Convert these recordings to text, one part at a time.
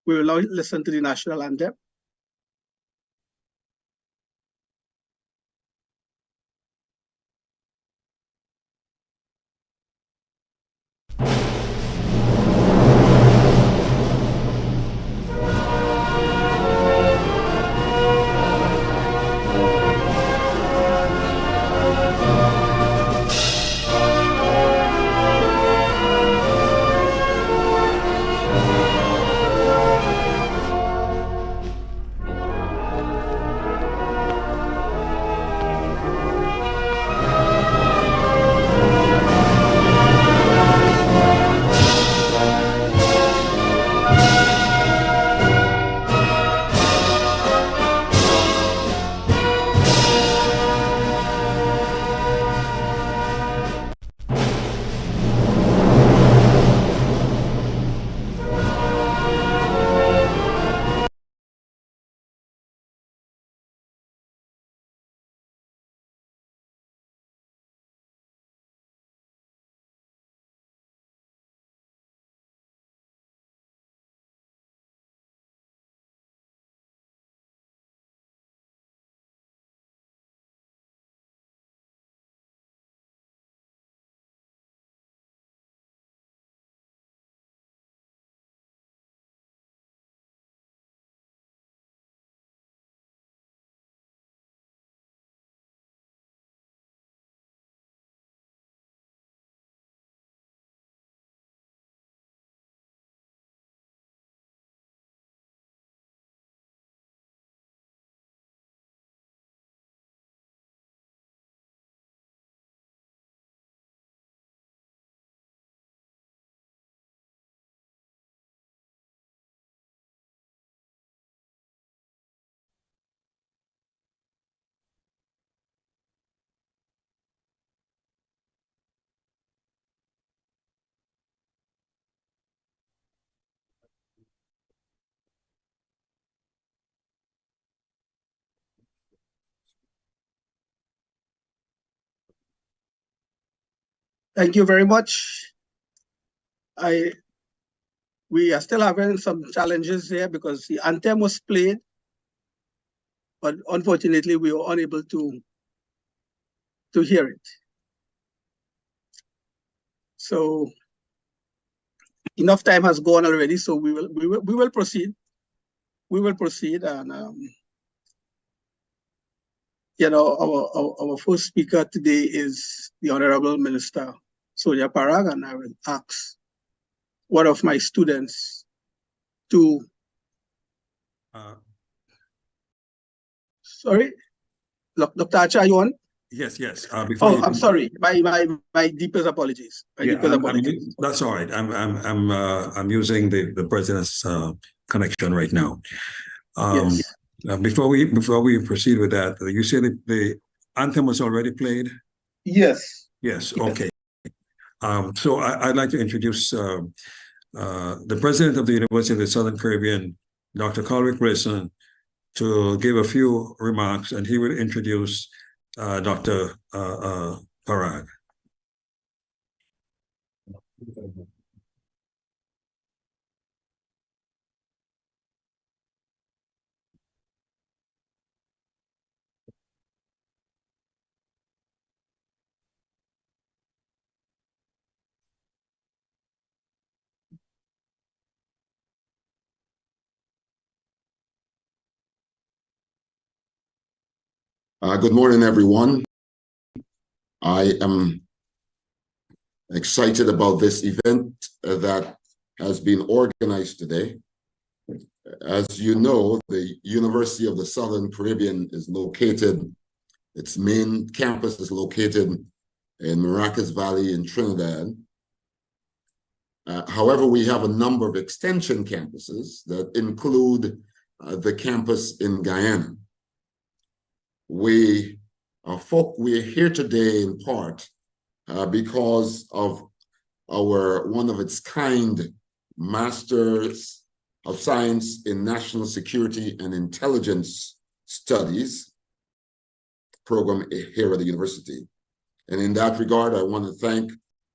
We will now listen to the national anthem. Thank you very much. We are still having some challenges here because the anthem was played, but unfortunately we were unable to hear it. So enough time has gone already, so we will proceed. We will proceed, and our first speaker today is the Honorable Minister Sonia Parag, and I will ask one of my students to. Sorry, Dr. Acha, are you on? Yes. I'm sorry. My deepest apologies. That's all right. I'm using the president's connection right now. Yes. Before we proceed with that, you said the anthem was already played? Yes. Yes. Okay. So I'd like to introduce the president of the University of the Southern Caribbean, Dr. Colwick Wilson, to give a few remarks, and he will introduce Dr. Parag. Good morning, everyone. I am excited about this event that has been organized today. As you know, the University of the Southern Caribbean is located, its main campus is located in Maracas Valley in Trinidad. However, we have a number of extension campuses that include the campus in Guyana. We're here today in part because of our one-of-its-kind Masters of Science in National Security and Intelligence Studies program here at the university. And in that regard, I want to thank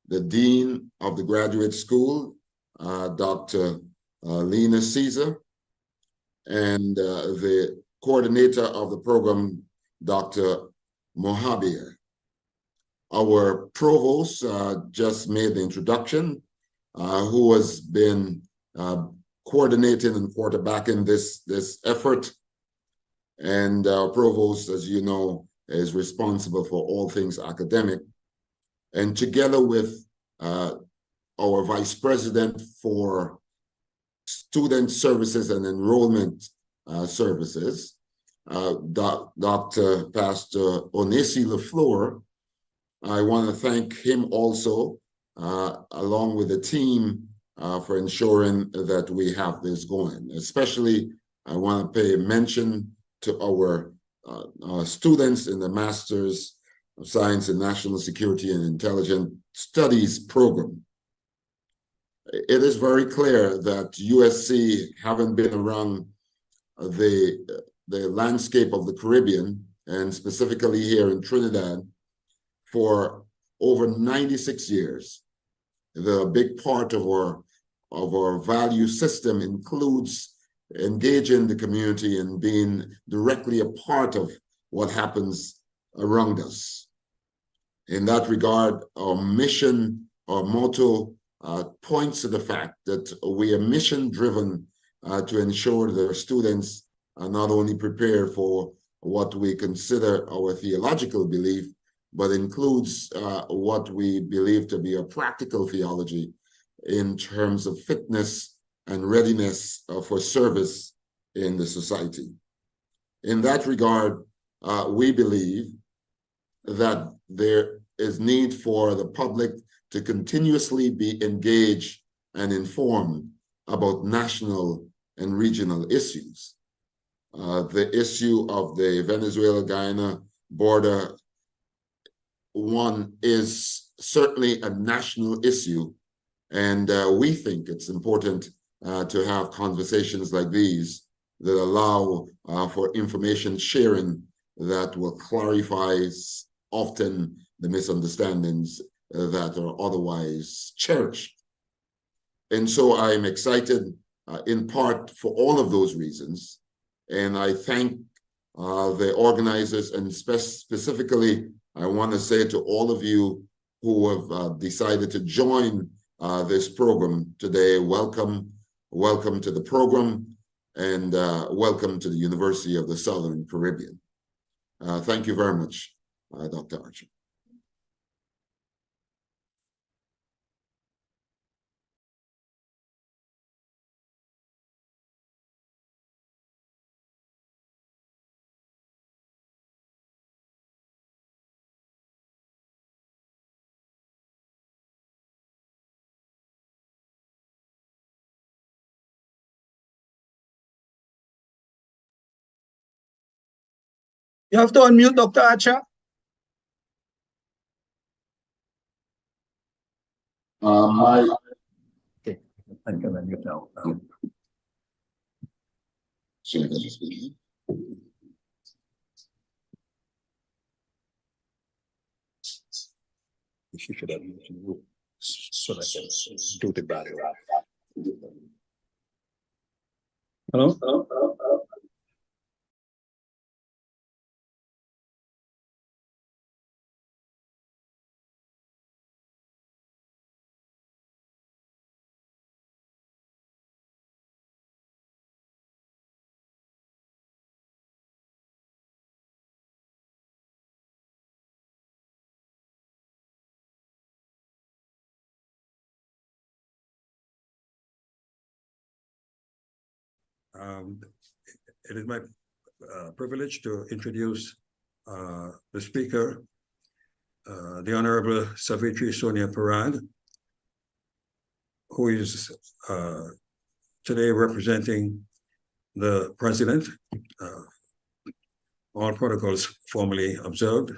the Dean of the Graduate School, Dr. Lena Caesar, and the coordinator of the program, Dr. Mohabir. Our provost just made the introduction, who has been coordinating and quarterbacking this effort. And our provost, as you know, is responsible for all things academic. And together with our vice president for student services and enrollment services, Dr. Pastor Onesi LaFleur, I want to thank him also, along with the team, for ensuring that we have this going. Especially, I want to pay mention to our students in the Masters of Science in National Security and Intelligence Studies program. It is very clear that USC, having been around the landscape of the Caribbean, and specifically here in Trinidad, for over 96 years, the big part of our value system includes engaging the community and being directly a part of what happens around us. In that regard, our mission, our motto, points to the fact that we are mission-driven to ensure that our students are not only prepared for what we consider our theological belief, but includes what we believe to be a practical theology in terms of fitness and readiness for service in the society. In that regard, we believe that there is need for the public to continuously be engaged and informed about national and regional issues. The issue of the Venezuela-Guyana border, one, is certainly a national issue, and we think it's important to have conversations like these that allow for information sharing that will clarify often the misunderstandings that are otherwise cherished. And so I'm excited in part for all of those reasons, and I thank the organizers, and specifically I want to say to all of you who have decided to join this program today, welcome to the program, and welcome to the University of the Southern Caribbean. Thank you very much, Dr. Archer. You have to unmute Dr. Archer. Okay, I can unmute now. She should have used you so that I can do the value. Hello? It is my privilege to introduce the speaker, the Honorable Savitri Sonia Parag, who is today representing the President. All protocols formally observed.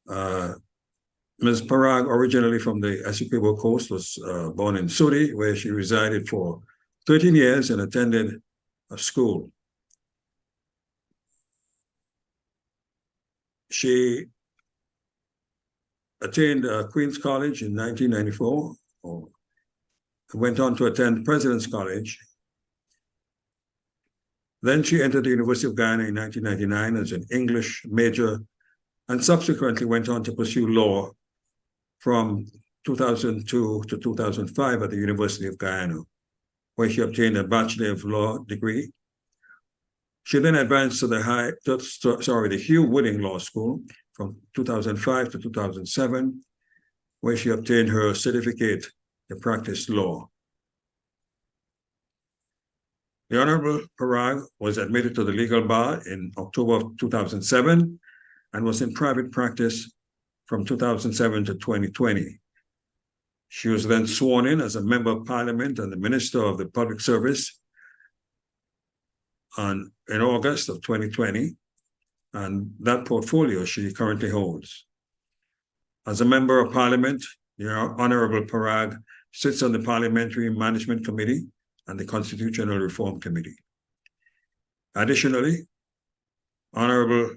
Ms. Parag, originally from the Essequibo Coast, was born in Suri, where she resided for 13 years and attended a school. She attained Queen's College in 1994, went on to attend President's College. Then she entered the University of Guyana in 1999 as an English major and subsequently went on to pursue law from 2002 to 2005 at the University of Guyana, where she obtained a Bachelor of Law degree. She then advanced to the Hugh Wooding Law School from 2005 to 2007, where she obtained her certificate to practice law. The Honorable Parag was admitted to the legal bar in October of 2007 and was in private practice from 2007 to 2020. She was then sworn in as a Member of Parliament and the Minister of the Public Service in August of 2020, and that portfolio she currently holds. As a Member of Parliament, the Honorable Parag sits on the Parliamentary Management Committee and the Constitutional Reform Committee. Additionally, Honorable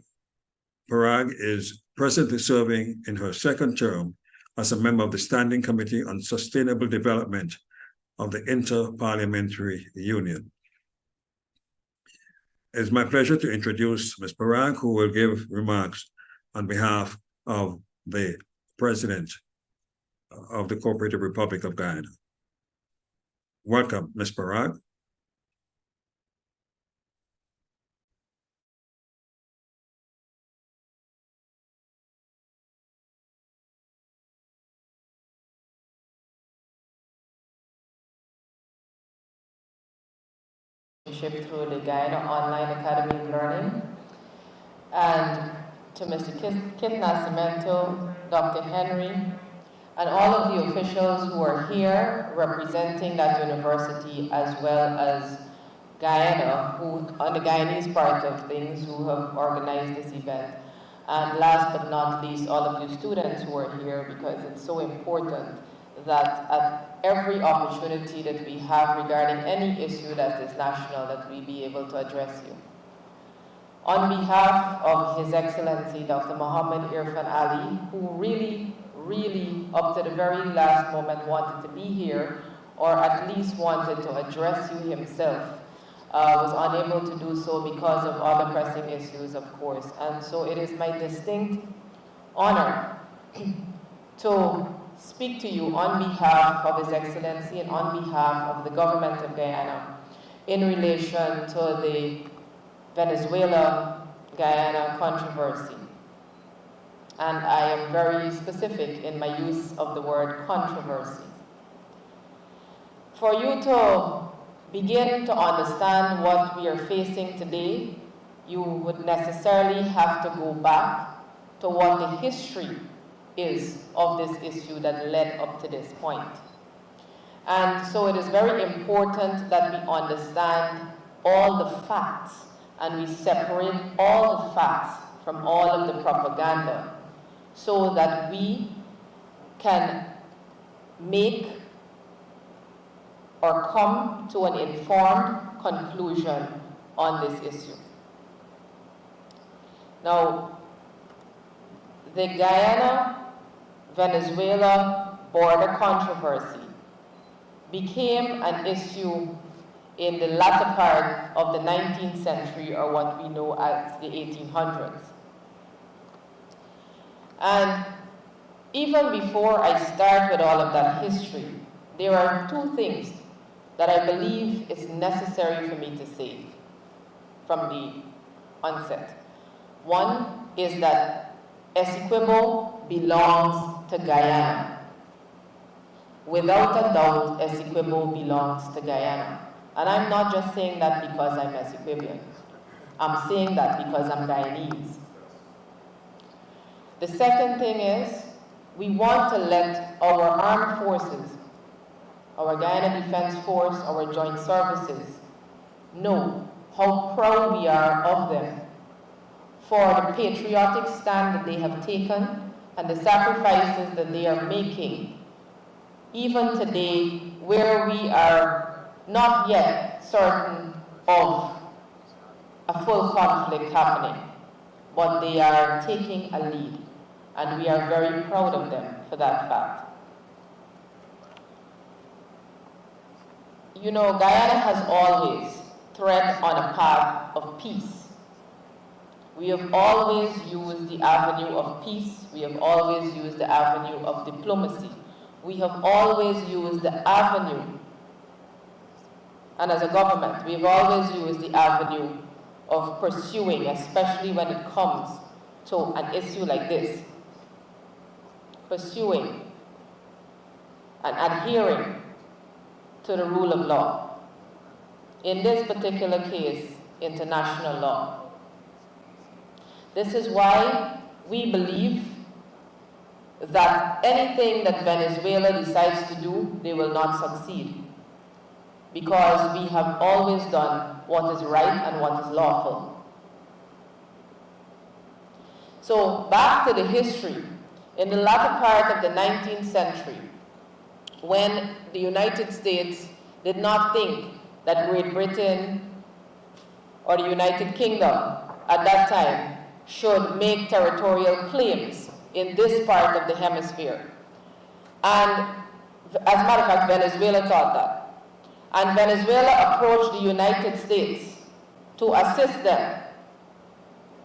Parag is presently serving in her second term as a member of the Standing Committee on Sustainable Development of the Inter-Parliamentary Union. It's my pleasure to introduce Ms. Parag, who will give remarks on behalf of the President of the Cooperative Republic of Guyana. Welcome, Ms. Parag. Through the Guyana Online Academy of Learning, and to Mr. Kit Nascimento, Dr. Henry, and all of the officials who are here representing that university, as well as Guyana, who on the Guyanese part of things, who have organized this event. And last but not least, all of you students who are here, because it's so important that at every opportunity that we have regarding any issue that is national, that we be able to address you. On behalf of His Excellency Dr. Mohammed Irfan Ali, who really up to the very last moment wanted to be here, or at least wanted to address you himself, was unable to do so because of other pressing issues, of course. And so it is my distinct honor to speak to you on behalf of His Excellency and on behalf of the government of Guyana in relation to the Venezuela-Guyana controversy. And I am very specific in my use of the word controversy. For you to begin to understand what we are facing today, you would necessarily have to go back to what the history is of this issue that led up to this point. And so it is very important that we understand all the facts and we separate all the facts from all of the propaganda so that we can make or come to an informed conclusion on this issue. Now, the Guyana-Venezuela border controversy became an issue in the latter part of the 19th century, or what we know as the 1800s. And even before I start with all of that history, there are two things that I believe is necessary for me to say from the onset. One is that Essequibo belongs to Guyana. Without a doubt, Essequibo belongs to Guyana. And I'm not just saying that because I'm Essequibian. I'm saying that because I'm Guyanese. The second thing is, we want to let our armed forces, our Guyana Defense Force, our joint services, know how proud we are of them for the patriotic stand that they have taken and the sacrifices that they are making, even today, where we are not yet certain of a full conflict happening, but they are taking a lead, and we are very proud of them for that fact. you know, Guyana has always tread on a path of peace. We have always used the avenue of peace. We have always used the avenue of diplomacy. We have always used the avenue, and as a government, we've always used the avenue of pursuing, especially when it comes to an issue like this, pursuing and adhering to the rule of law. In this particular case, international law. This is why we believe that anything that Venezuela decides to do, they will not succeed. Because we have always done what is right and what is lawful. So back to the history. In the latter part of the 19th century, when the United States did not think that Great Britain or the United Kingdom at that time should make territorial claims in this part of the hemisphere. And as a matter of fact, Venezuela thought that. And Venezuela approached the United States to assist them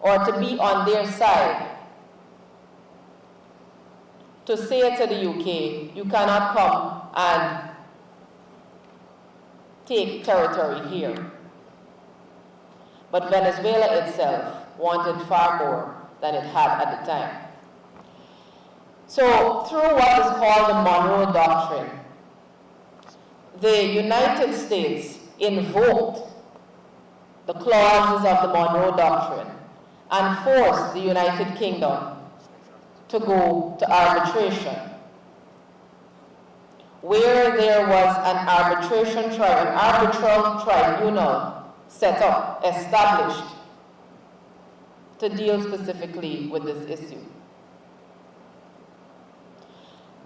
or to be on their side, to say to the UK, you cannot come and take territory here. But Venezuela itself wanted far more than it had at the time. So through what is called the Monroe Doctrine, the United States invoked the clauses of the Monroe Doctrine and forced the United Kingdom to go to arbitration, where there was an arbitral tribunal set up, established, to deal specifically with this issue.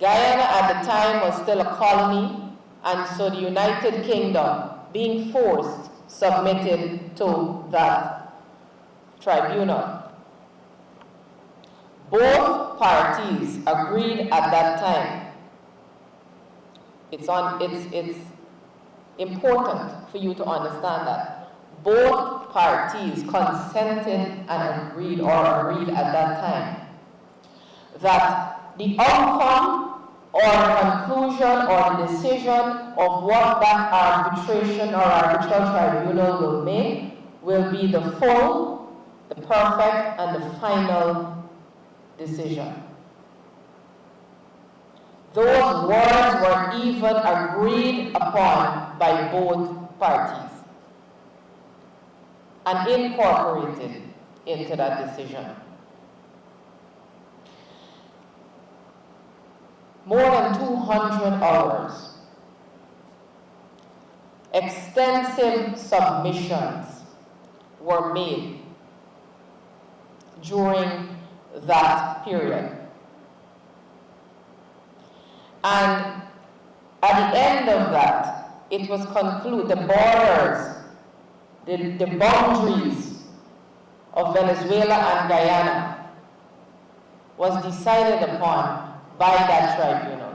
Guyana at the time was still a colony, and so the United Kingdom, being forced, submitted to that tribunal. Both parties agreed at that time. It's important for you to understand that. Both parties consented and agreed at that time that the outcome or the conclusion or the decision of what that arbitration or arbitral tribunal will make will be the full, the perfect, and the final decision. Those words were even agreed upon by both parties and incorporated into that decision. More than 200 hours, extensive submissions were made during that period. And at the end of that, it was concluded, the borders, the boundaries of Venezuela and Guyana was decided upon by that tribunal.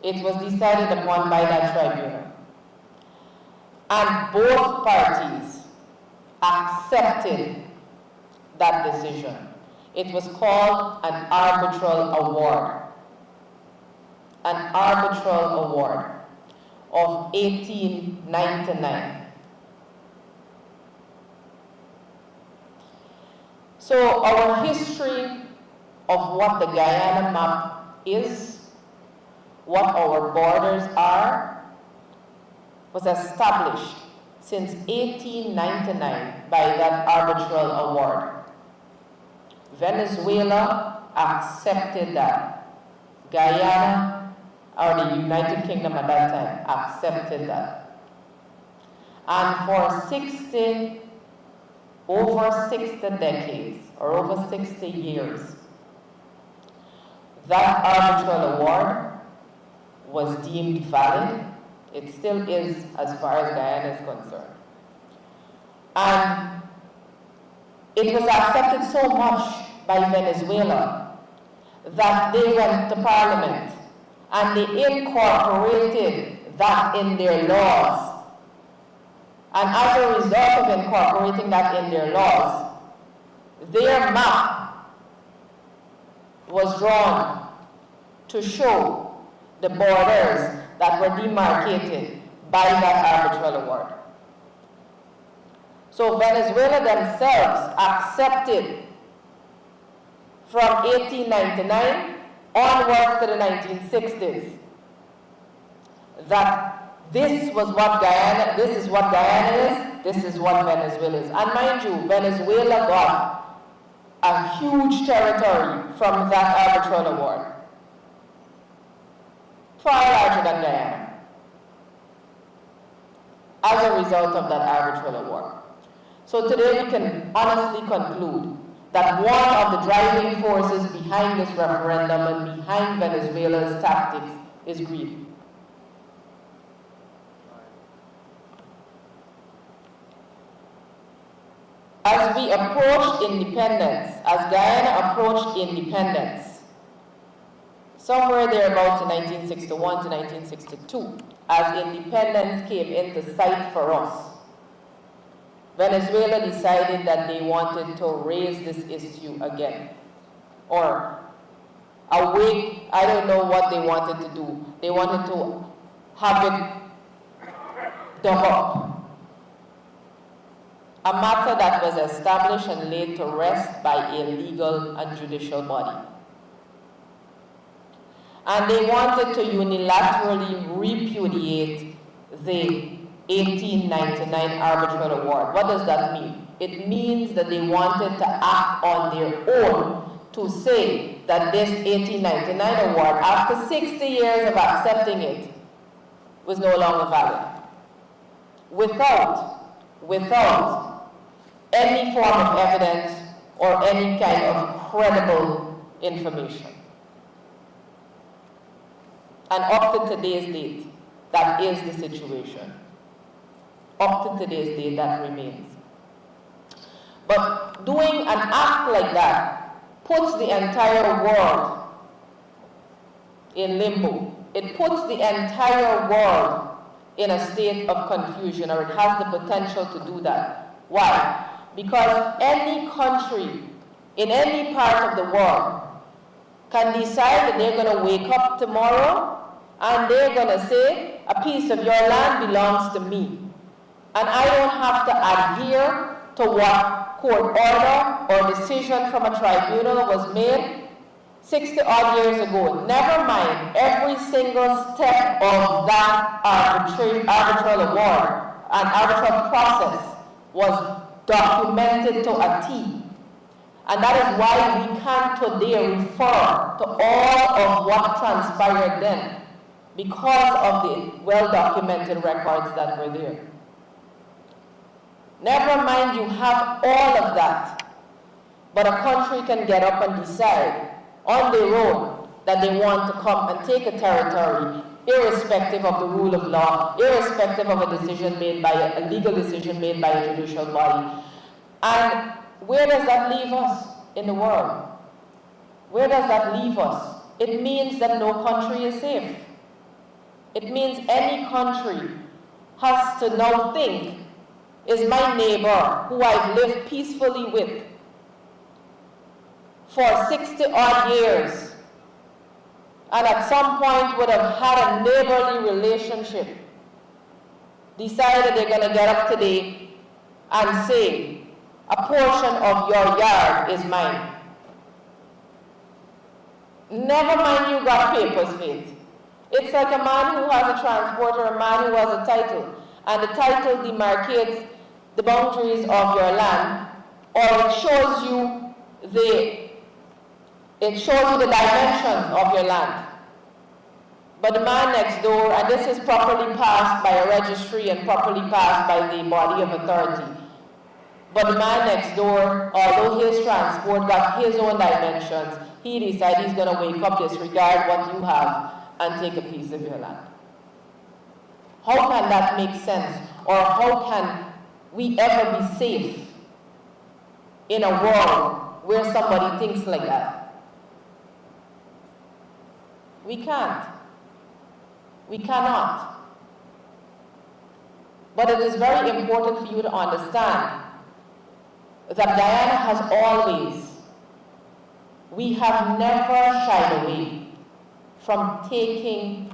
It was decided upon by that tribunal. And both parties accepted that decision. It was called an arbitral award. An arbitral award of 1899. So our history of what the Guyana map is, what our borders are, was established since 1899 by that arbitral award. Venezuela accepted that. Guyana, or the United Kingdom at that time, accepted that. And for over 60 decades, or over 60 years, that arbitral award was deemed valid. It still is, as far as Guyana is concerned. And it was accepted so much by Venezuela that they went to Parliament and they incorporated that in their laws. And as a result of incorporating that in their laws, their map was drawn to show the borders that were demarcated by that arbitral award. So Venezuela themselves accepted from 1899 onwards to the 1960s that this was what Guyana, this is what Guyana is, this is what Venezuela is. And mind you, Venezuela got a huge territory from that arbitral award, far larger than Guyana, as a result of that arbitral award. So today we can honestly conclude that one of the driving forces behind this referendum and behind Venezuela's tactics is greed. As we approach independence, as Guyana approached independence, somewhere thereabouts in 1961 to 1962, as independence came into sight for us, Venezuela decided that they wanted to raise this issue again. Or awake, I don't know what they wanted to do. They wanted to have it dug up. A matter that was established and laid to rest by a legal and judicial body. And they wanted to unilaterally repudiate the 1899 arbitral award. What does that mean? It means that they wanted to act on their own to say that this 1899 award, after 60 years of accepting it, was no longer valid. Without any form of evidence or any kind of credible information. And up to today's date, that is the situation. Up to today's date, that remains. But doing an act like that puts the entire world in limbo. It puts the entire world in a state of confusion, or it has the potential to do that. Why? Because any country in any part of the world can decide that they're going to wake up tomorrow and they're going to say, a piece of your land belongs to me. And I don't have to adhere to what court order or decision from a tribunal was made 60 odd years ago. Never mind every single step of that arbitral award and arbitral process was documented to a T. And that is why we can't today refer to all of what transpired then, because of the well-documented records that were there. Never mind you have all of that, but a country can get up and decide on their own that they want to come and take a territory, irrespective of the rule of law, irrespective of a decision made by a legal decision made by a judicial body. And where does that leave us in the world? Where does that leave us? It means that no country is safe. It means any country has to now think, is my neighbor who I've lived peacefully with for 60 odd years, and at some point would have had a neighborly relationship, decided they're going to get up today and say, a portion of your yard is mine. Never mind you got papers for it. It's like a man who has a transport or a man who has a title, and the title demarcates the boundaries of your land, or it shows you the dimensions of your land. But the man next door, and this is properly passed by a registry and properly passed by the body of authority, but the man next door, although his transport got his own dimensions, he decided he's going to wake up, disregard what you have, and take a piece of your land. How can that make sense? Or how can we ever be safe in a world where somebody thinks like that? We can't. We cannot. But it is very important for you to understand that Guyana has always, we have never shied away from taking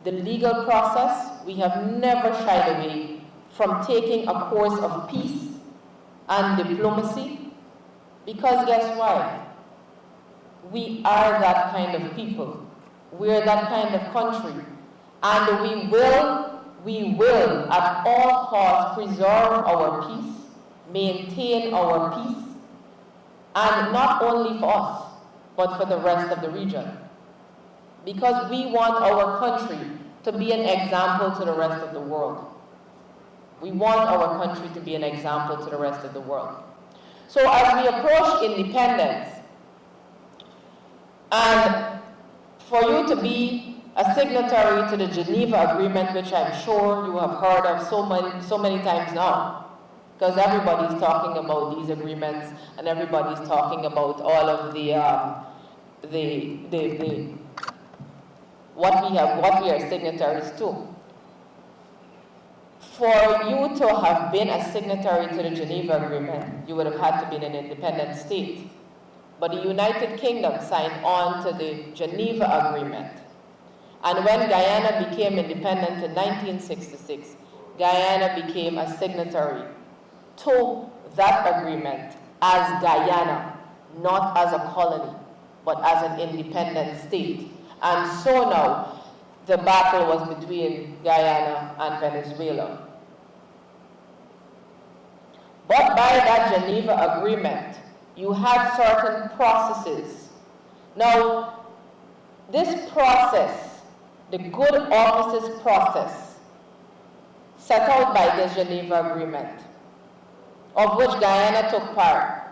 the legal process. We have never shied away from taking a course of peace and diplomacy, because guess what? We are that kind of people. We're that kind of country. And we will at all costs preserve our peace, maintain our peace, and not only for us, but for the rest of the region. Because we want our country to be an example to the rest of the world. We want our country to be an example to the rest of the world. So as we approach independence, and for you to be a signatory to the Geneva Agreement, which I'm sure you have heard of so many times now, because everybody's talking about these agreements and everybody's talking about all of what we are signatories to. For you to have been a signatory to the Geneva Agreement, you would have had to be an independent state. But the United Kingdom signed on to the Geneva Agreement. And when Guyana became independent in 1966, Guyana became a signatory to that agreement as Guyana, not as a colony, but as an independent state. And so now, the battle was between Guyana and Venezuela. But by that Geneva Agreement, you had certain processes. Now, this process, the good offices process, set out by the Geneva Agreement, of which Guyana took part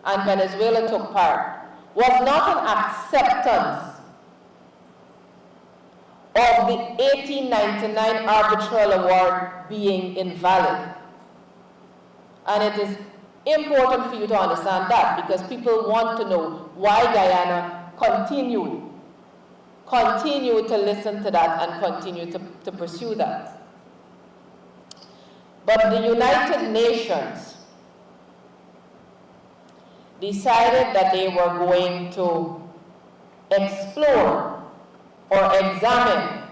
and Venezuela took part, was not an acceptance of the 1899 arbitral award being invalid. And it is important for you to understand that, because people want to know why Guyana continued to listen to that and continue to pursue that. But the United Nations decided that they were going to explore or examine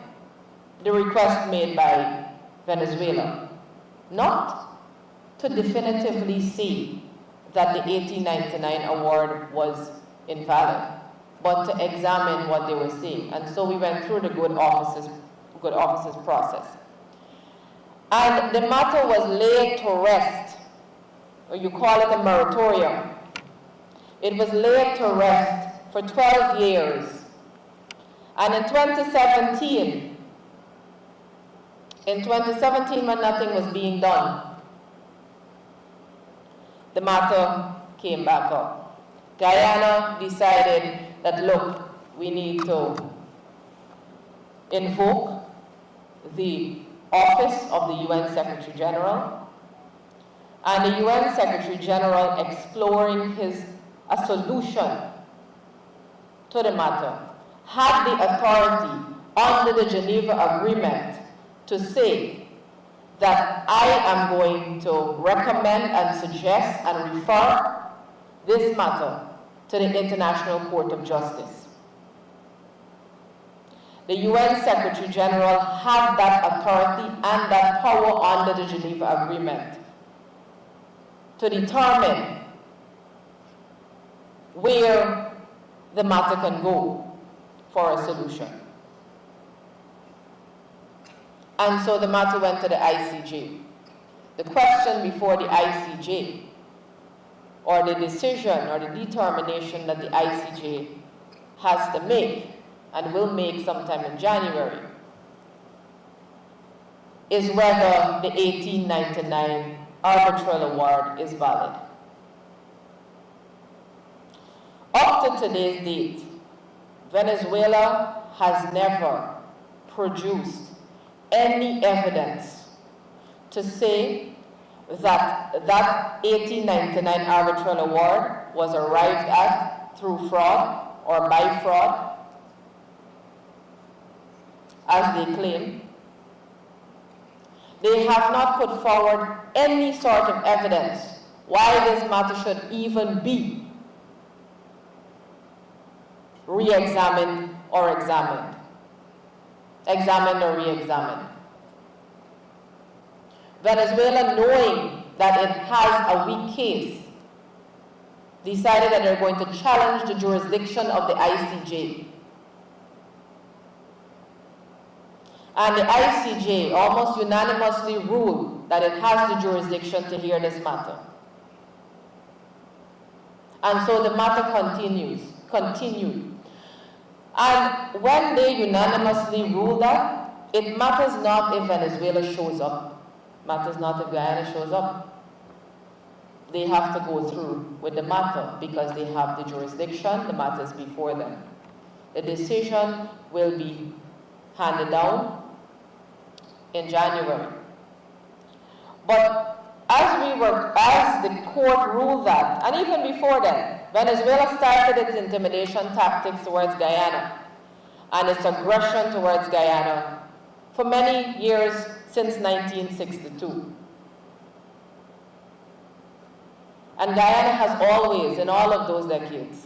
the request made by Venezuela, not to definitively say that the 1899 award was invalid, but to examine what they were saying. And so we went through the good offices process. And the matter was laid to rest, or you call it a moratorium. It was laid to rest for 12 years. And in 2017, when nothing was being done, the matter came back up. Guyana decided that, look, we need to invoke the office of the UN Secretary General, and the UN Secretary General, exploring a solution to the matter, had the authority under the Geneva Agreement to say that I am going to recommend and suggest and refer this matter to the International Court of Justice. The UN Secretary General had that authority and that power under the Geneva Agreement to determine where the matter can go for a solution. And so the matter went to the ICJ. The question before the ICJ, or the decision or the determination that the ICJ has to make, and will make sometime in January, is whether the 1899 arbitral award is valid. Up to today's date, Venezuela has never produced any evidence to say that that 1899 arbitral award was arrived at through fraud or by fraud. as they claim. They have not put forward any sort of evidence why this matter should even be re-examined or examined or re-examined. Venezuela, knowing that it has a weak case, decided that they're going to challenge the jurisdiction of the ICJ. And the ICJ almost unanimously ruled that it has the jurisdiction to hear this matter. And so the matter continued. And when they unanimously ruled that, it matters not if Venezuela shows up. Matters not if Guyana shows up. They have to go through with the matter because they have the jurisdiction, the matter is before them. The decision will be handed down in January. But as the court ruled that, and even before then, Venezuela started its intimidation tactics towards Guyana and its aggression towards Guyana for many years since 1962. And Guyana has always, in all of those decades,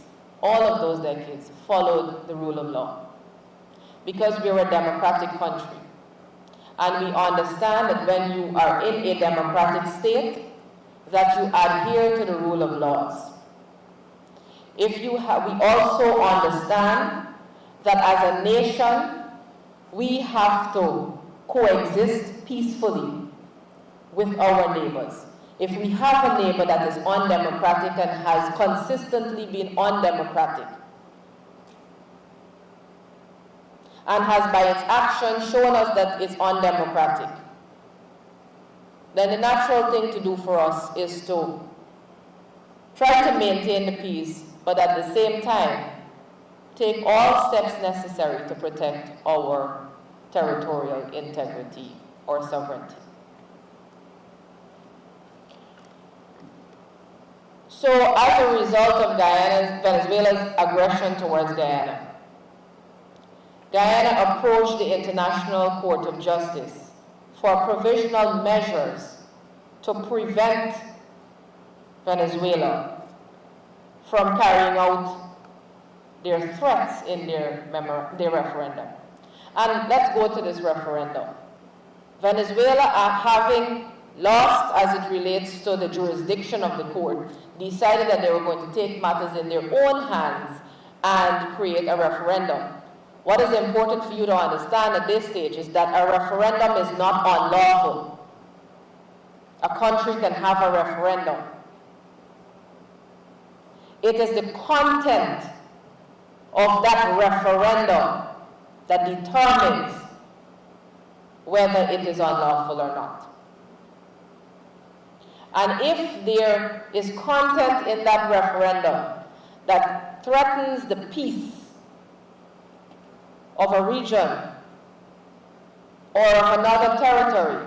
followed the rule of law. Because we're a democratic country. And we understand that when you are in a democratic state, that you adhere to the rule of laws. We also understand that as a nation, we have to coexist peacefully with our neighbors. If we have a neighbor that is undemocratic and has consistently been undemocratic, and has by its action shown us that it's undemocratic, then the natural thing to do for us is to try to maintain the peace, but at the same time, take all steps necessary to protect our territorial integrity or sovereignty. So as a result of Venezuela's aggression towards Guyana approached the International Court of Justice for provisional measures to prevent Venezuela from carrying out their threats in their referendum. And let's go to this referendum. Venezuela, having lost as it relates to the jurisdiction of the court, decided that they were going to take matters in their own hands and create a referendum. What is important for you to understand at this stage is that a referendum is not unlawful. A country can have a referendum. It is the content of that referendum that determines whether it is unlawful or not. And if there is content in that referendum that threatens the peace of a region or of another territory,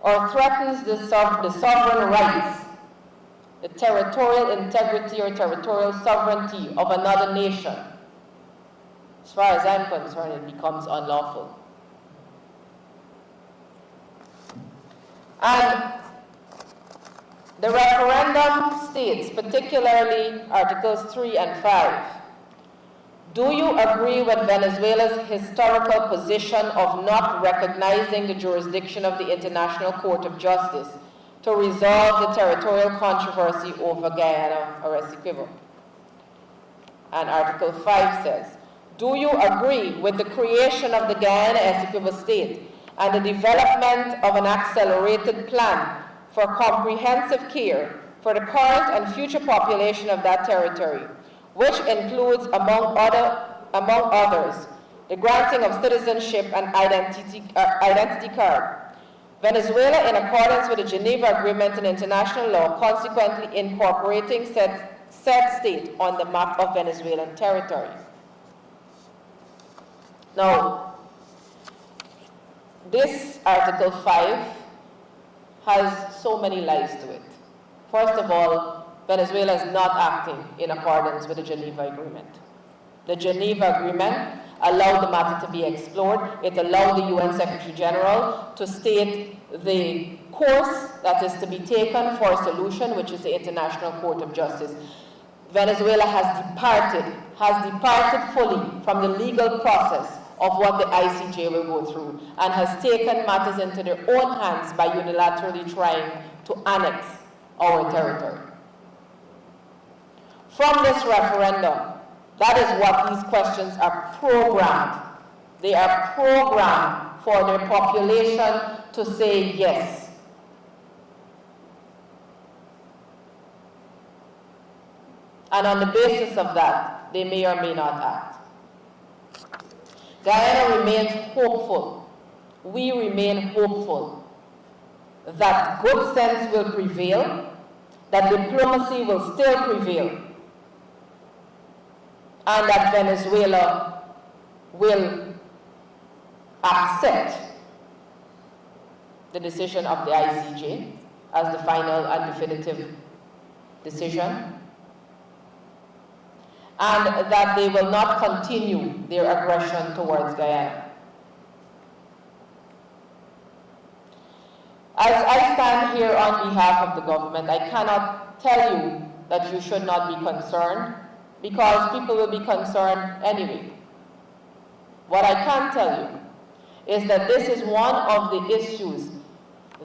or threatens the sovereign rights, the territorial integrity or territorial sovereignty of another nation, as far as I'm concerned, it becomes unlawful. And the referendum states, particularly Articles 3 and 5, do you agree with Venezuela's historical position of not recognizing the jurisdiction of the International Court of Justice to resolve the territorial controversy over Guyana or Essequibo? And Article 5 says, do you agree with the creation of the Guyana Essequibo state and the development of an accelerated plan for comprehensive care for the current and future population of that territory, which includes, among others, the granting of citizenship and identity card? Venezuela, in accordance with the Geneva Agreement and international law, consequently incorporating said state on the map of Venezuelan territory. Now, this Article 5 has so many lies to it. First of all, Venezuela is not acting in accordance with the Geneva Agreement. The Geneva Agreement allowed the matter to be explored. It allowed the UN Secretary General to state the course that is to be taken for a solution, which is the International Court of Justice. Venezuela has departed fully from the legal process of what the ICJ will go through, and has taken matters into their own hands by unilaterally trying to annex our territory. From this referendum, that is what these questions are programmed. They are programmed for their population to say yes. And on the basis of that, they may or may not act. Guyana remains hopeful. We remain hopeful that good sense will prevail, that diplomacy will still prevail, and that Venezuela will accept the decision of the ICJ as the final and definitive decision, and that they will not continue their aggression towards Guyana. As I stand here on behalf of the government, I cannot tell you that you should not be concerned, because people will be concerned anyway. What I can tell you is that this is one of the issues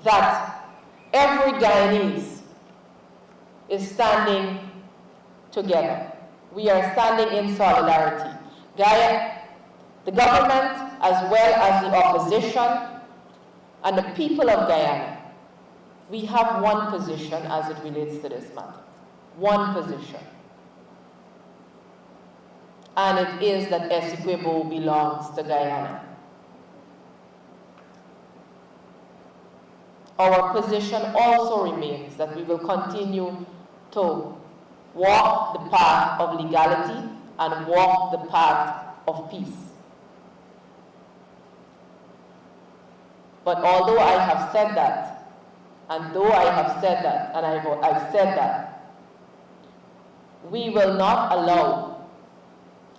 that every Guyanese is standing together. We are standing in solidarity. The government, as well as the opposition and the people of Guyana, we have one position as it relates to this matter. One position. And it is that Essequibo belongs to Guyana. Our position also remains that we will continue to walk the path of legality and walk the path of peace. But although I have said that, and though I have said that, and I've said that, we will not allow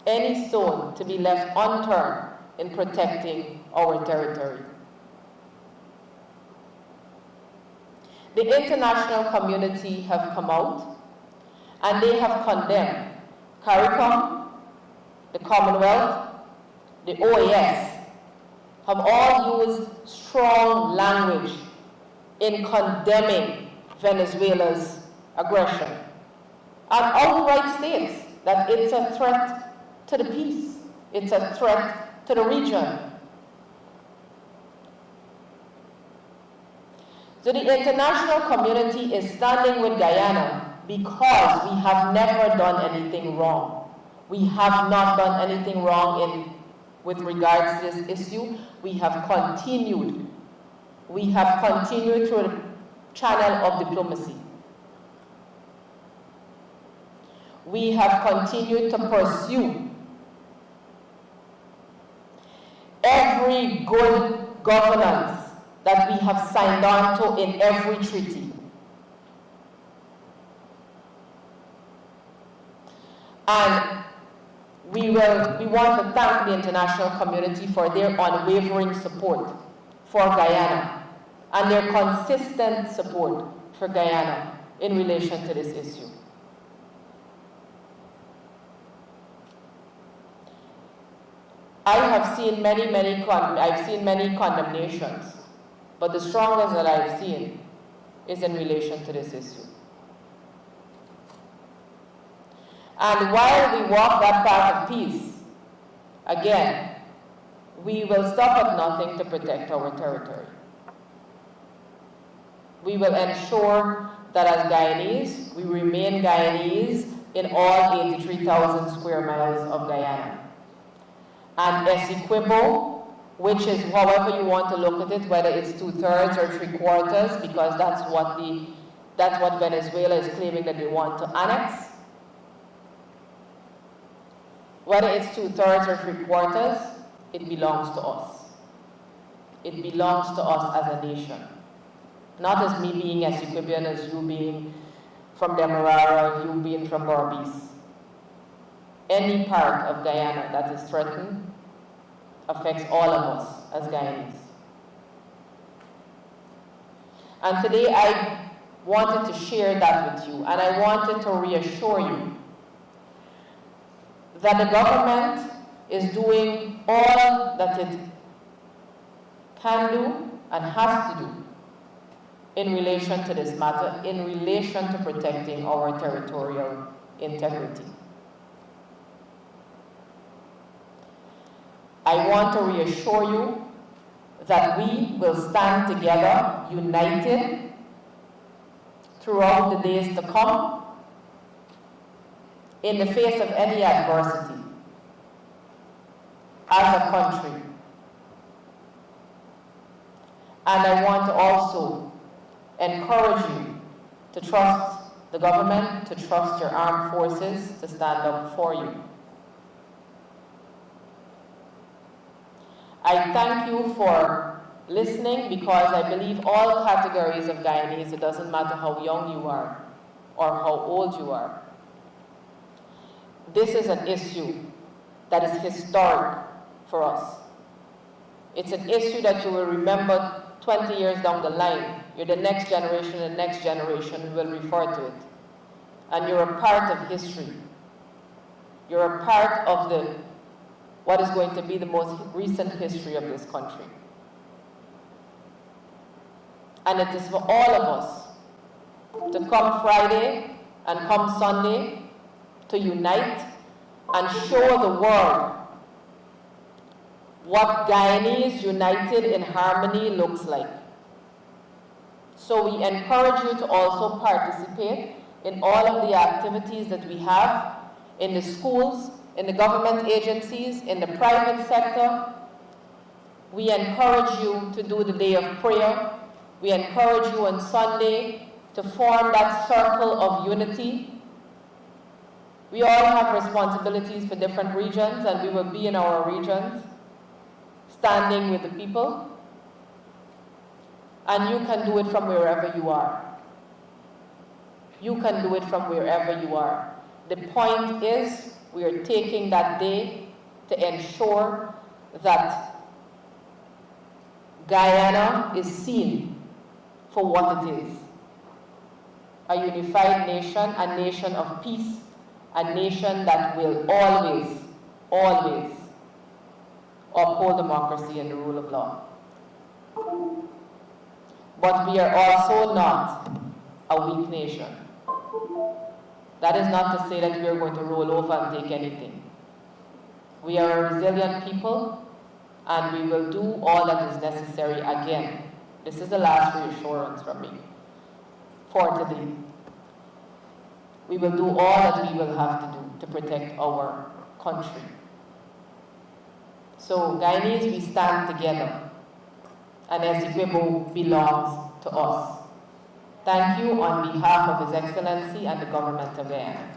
any stone to be left unturned in protecting our territory. The international community have come out and they have condemned CARICOM, the Commonwealth, the OAS, have all used strong language in condemning Venezuela's aggression, and outright states that it's a threat to the peace, it's a threat to the region. So the international community is standing with Guyana because we have never done anything wrong. We have not done anything wrong with regards to this issue. We have continued through the channel of diplomacy. We have continued to pursue every good governance that we have signed on to in every treaty. And we want to thank the international community for their unwavering support for Guyana and their consistent support for Guyana in relation to this issue. I've seen many condemnations, but the strongest that I've seen is in relation to this issue. And while we walk that path of peace, again, we will stop at nothing to protect our territory. We will ensure that as Guyanese, we remain Guyanese in all 83,000 square miles of Guyana. And Essequibo, which is however you want to look at it, whether it's 2/3 or 3/4, because that's what Venezuela is claiming that they want to annex. Whether it's 2/3 or 3/4, it belongs to us. It belongs to us as a nation. Not as me being Essequibian, as you being from Demerara, you being from Berbice. Any part of Guyana that is threatened affects all of us as Guyanese. And today I wanted to share that with you, and I wanted to reassure you that the government is doing all that it can do and has to do in relation to this matter, in relation to protecting our territorial integrity. I want to reassure you that we will stand together, united, throughout the days to come, in the face of any adversity, as a country. And I want to also encourage you to trust the government, to trust your armed forces, to stand up for you. I thank you for listening, because I believe all categories of Guyanese, it doesn't matter how young you are or how old you are. This is an issue that is historic for us. It's an issue that you will remember 20 years down the line. You're the next generation, and the next generation will refer to it. And you're a part of history. You're a part of what is going to be the most recent history of this country. And it is for all of us to come Friday and come Sunday to unite and show the world what Guyanese united in harmony looks like. So we encourage you to also participate in all of the activities that we have in the schools, in the government agencies, in the private sector. We encourage you to do the day of prayer. We encourage you on Sunday to form that circle of unity. We all have responsibilities for different regions, and we will be in our regions, standing with the people. And you can do it from wherever you are. You can do it from wherever you are. The point is, we are taking that day to ensure that Guyana is seen for what it is. A unified nation, a nation of peace, a nation that will always, always uphold democracy and the rule of law. But we are also not a weak nation. That is not to say that we are going to roll over and take anything. We are a resilient people, and we will do all that is necessary again. This is the last reassurance from me for today. We will do all that we will have to do to protect our country. So, Guyanese, we stand together, and Essequibo belongs to us. Thank you on behalf of His Excellency and the government of Guyana.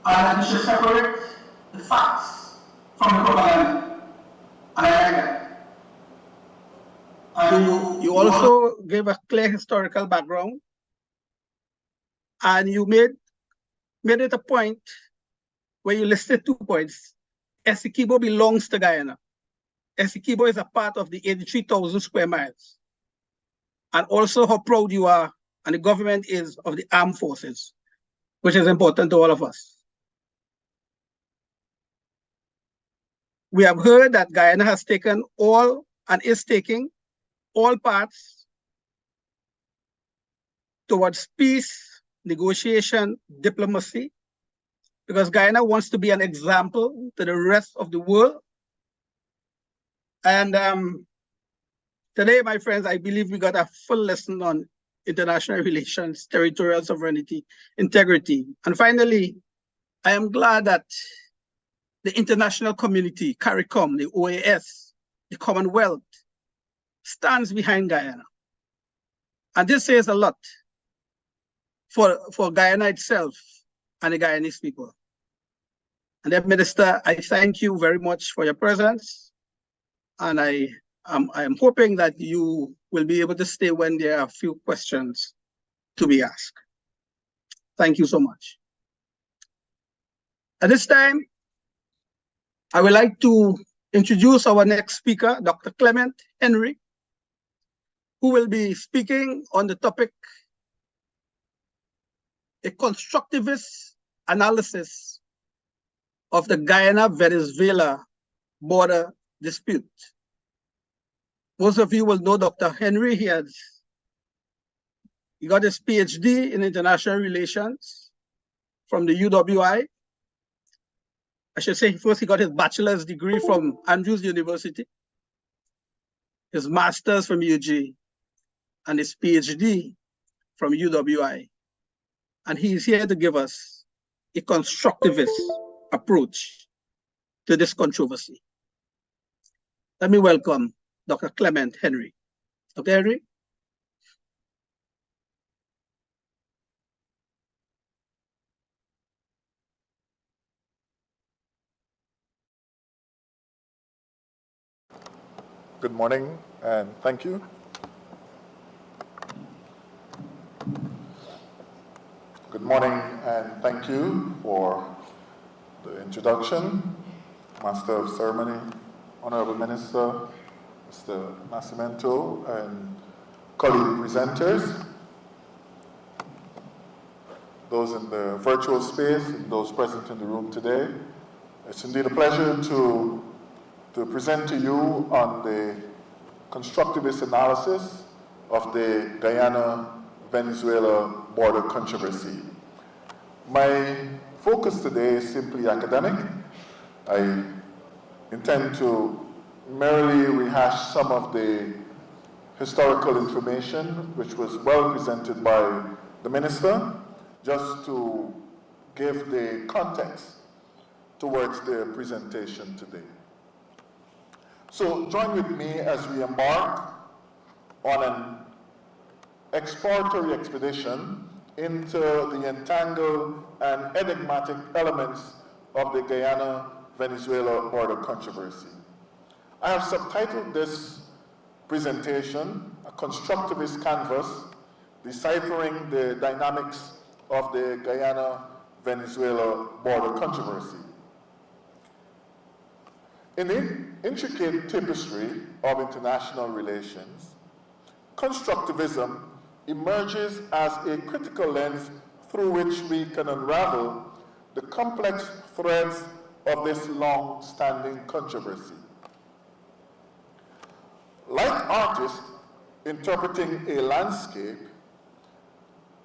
And we should separate the facts from the propaganda. And I like that. You also gave a clear historical background, and you made it a point where you listed 2 points. Essequibo belongs to Guyana. Essequibo is a part of the 83,000 square miles. And also how proud you are, and the government is, of the armed forces, which is important to all of us. We have heard that Guyana has taken all and is taking all paths towards peace, negotiation, diplomacy, because Guyana wants to be an example to the rest of the world. And today, my friends, I believe we got a full lesson on international relations, territorial sovereignty, integrity. And finally, I am glad that the international community, CARICOM, the OAS, the Commonwealth, stands behind Guyana. And this says a lot for Guyana itself and the Guyanese people. And then, Minister, I thank you very much for your presence. And I am hoping that you will be able to stay when there are a few questions to be asked. Thank you so much. At this time, I would like to introduce our next speaker, Dr. Clement Henry, who will be speaking on the topic, a constructivist analysis of the Guyana-Venezuela border dispute. Most of you will know Dr. Henry. He got his PhD in international relations from the UWI. I should say first he got his bachelor's degree from Andrews University, his master's from UG, and his PhD from UWI. And he is here to give us a constructivist approach to this controversy. Let me welcome Dr. Clement Henry. Dr. Henry? Good morning and thank you. Good morning and thank you for the introduction, Master of Ceremony, Honorable Minister, Mr. Nascimento, and colleague presenters, those in the virtual space and those present in the room today. It's indeed a pleasure to present to you on the constructivist analysis of the Guyana-Venezuela border controversy. My focus today is simply academic. I intend to merely rehash some of the historical information which was well presented by the Minister, just to give the context towards the presentation today. So join with me as we embark on an exploratory expedition into the entangled and enigmatic elements of the Guyana-Venezuela border controversy. I have subtitled this presentation, A Constructivist Canvas, Deciphering the Dynamics of the Guyana-Venezuela border controversy. In the intricate tapestry of international relations, constructivism emerges as a critical lens through which we can unravel the complex threads of this long-standing controversy. Like artists interpreting a landscape,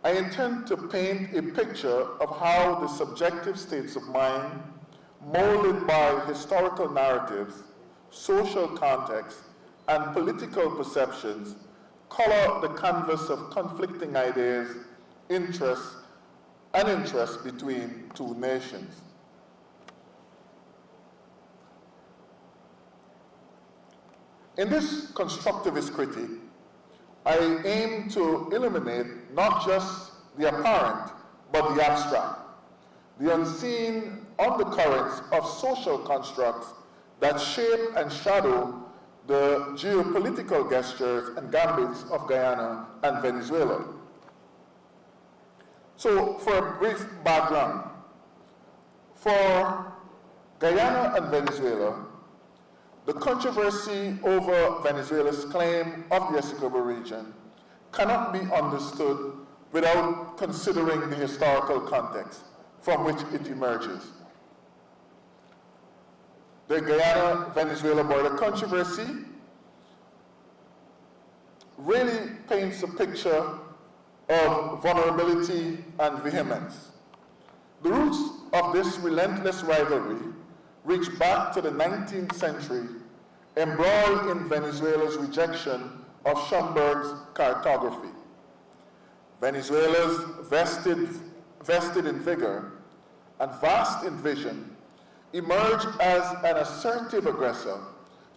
I intend to paint a picture of how the subjective states of mind, molded by historical narratives, social context, and political perceptions, color the canvas of conflicting ideas, interests, and interests between two nations. In this constructivist critique, I aim to illuminate not just the apparent, but the abstract, the unseen undercurrents of social constructs that shape and shadow the geopolitical gestures and gambits of Guyana and Venezuela. So, for a brief background, for Guyana and Venezuela, the controversy over Venezuela's claim of the Essequibo region cannot be understood without considering the historical context from which it emerges. the Guyana-Venezuela border controversy really paints a picture of vulnerability and vehemence. The roots of this relentless rivalry reach back to the 19th century, embroiled in Venezuela's rejection of Schomburg's cartography. Venezuela's vested in vigor and vast in vision emerged as an assertive aggressor,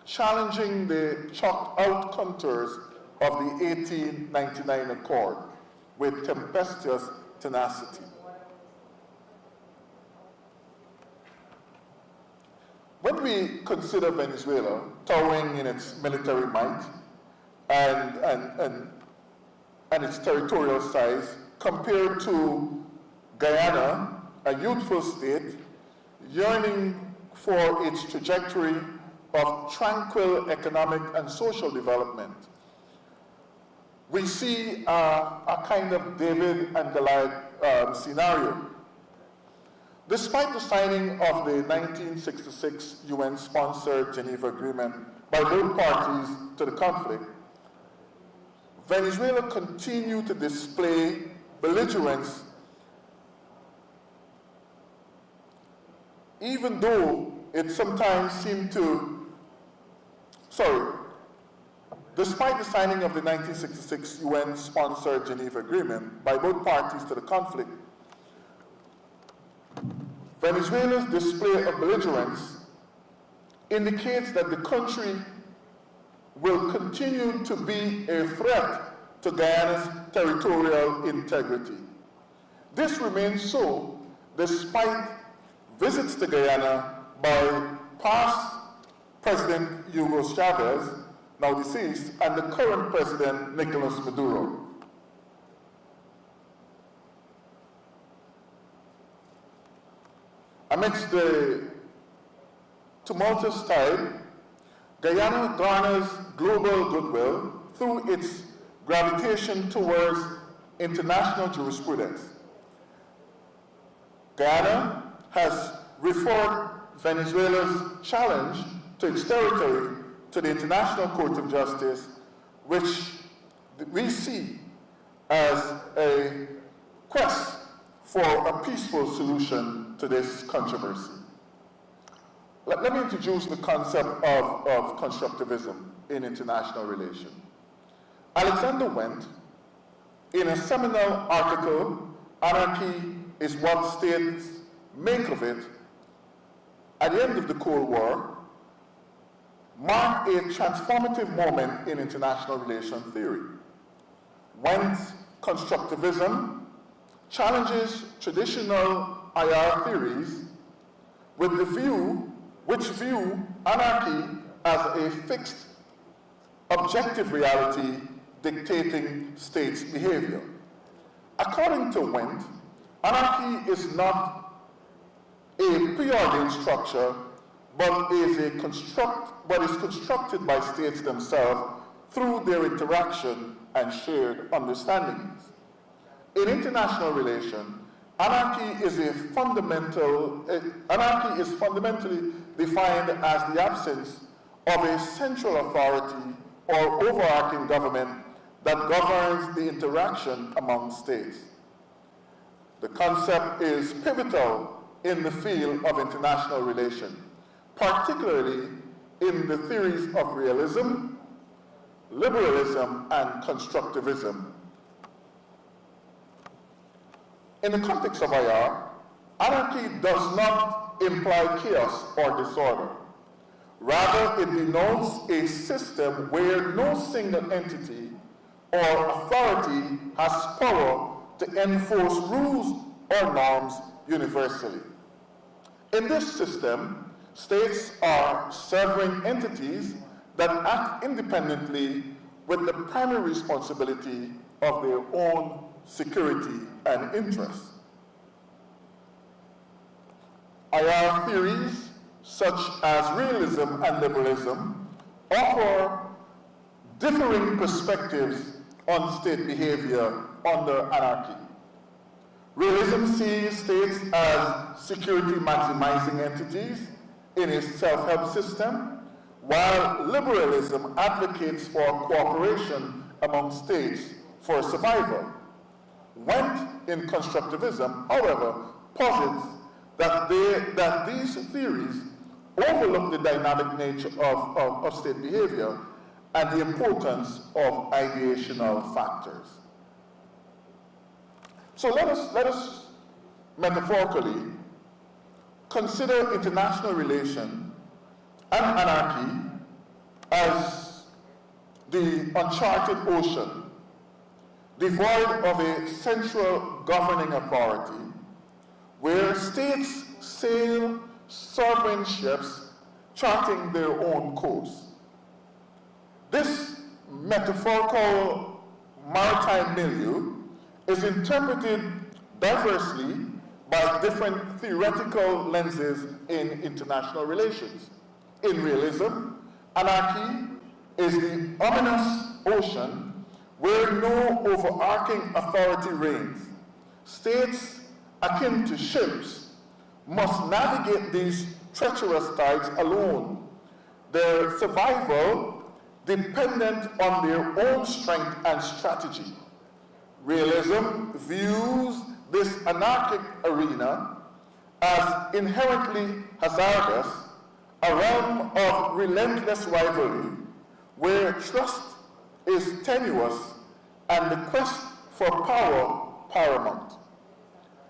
challenging the chalked-out contours of the 1899 Accord with tempestuous tenacity. When we consider Venezuela towering in its military might and its territorial size compared to Guyana, a youthful state yearning for its trajectory of tranquil economic and social development, we see a kind of David and Goliath scenario. Despite the signing of the 1966 UN-sponsored Geneva Agreement by both parties to the conflict, Venezuela continued to display belligerence even though it sometimes seemed to, despite the signing of the 1966 UN-sponsored Geneva Agreement by both parties to the conflict, Venezuela's display of belligerence indicates that the country will continue to be a threat to Guyana's territorial integrity. This remains so despite visits to Guyana by past President Hugo Chavez, now deceased, and the current President Nicolas Maduro. Amidst the tumultuous tide, Guyana garners global goodwill through its gravitation towards international jurisprudence. Guyana has referred Venezuela's challenge to its territory to the International Court of Justice, which we see as a quest for a peaceful solution to this controversy. Let me introduce the concept of constructivism in international relations. Alexander Wendt, in a seminal article, Anarchy is What States Make of It, at the end of the Cold War, marked a transformative moment in international relations theory. Wendt's constructivism challenges traditional IR theories with which view anarchy as a fixed, objective reality dictating states' behavior. According to Wendt, anarchy is not a preordained structure, but is constructed by states themselves through their interaction and shared understandings. In international relations, anarchy is fundamentally defined as the absence of a central authority or overarching government that governs the interaction among states. The concept is pivotal in the field of international relations, particularly in the theories of realism, liberalism, and constructivism. In the context of IR, anarchy does not imply chaos or disorder. Rather, it denotes a system where no single entity or authority has power to enforce rules or norms universally. In this system, states are sovereign entities that act independently with the primary responsibility of their own security and interests. IR theories, such as realism and liberalism, offer differing perspectives on state behavior under anarchy. Realism sees states as security maximizing entities, in a self-help system, while liberalism advocates for cooperation among states for survival. Went in constructivism, however, posits that these theories overlook the dynamic nature of state behavior and the importance of ideational factors. So let us metaphorically consider international relation and anarchy as the uncharted ocean, devoid of a central governing authority, where states sail sovereign ships charting their own course. This metaphorical maritime milieu is interpreted diversely by different theoretical lenses in international relations. In realism, anarchy is the ominous ocean where no overarching authority reigns. States akin to ships must navigate these treacherous tides alone, their survival dependent on their own strength and strategy. Realism views this anarchic arena as inherently hazardous, a realm of relentless rivalry where trust is tenuous and the quest for power paramount.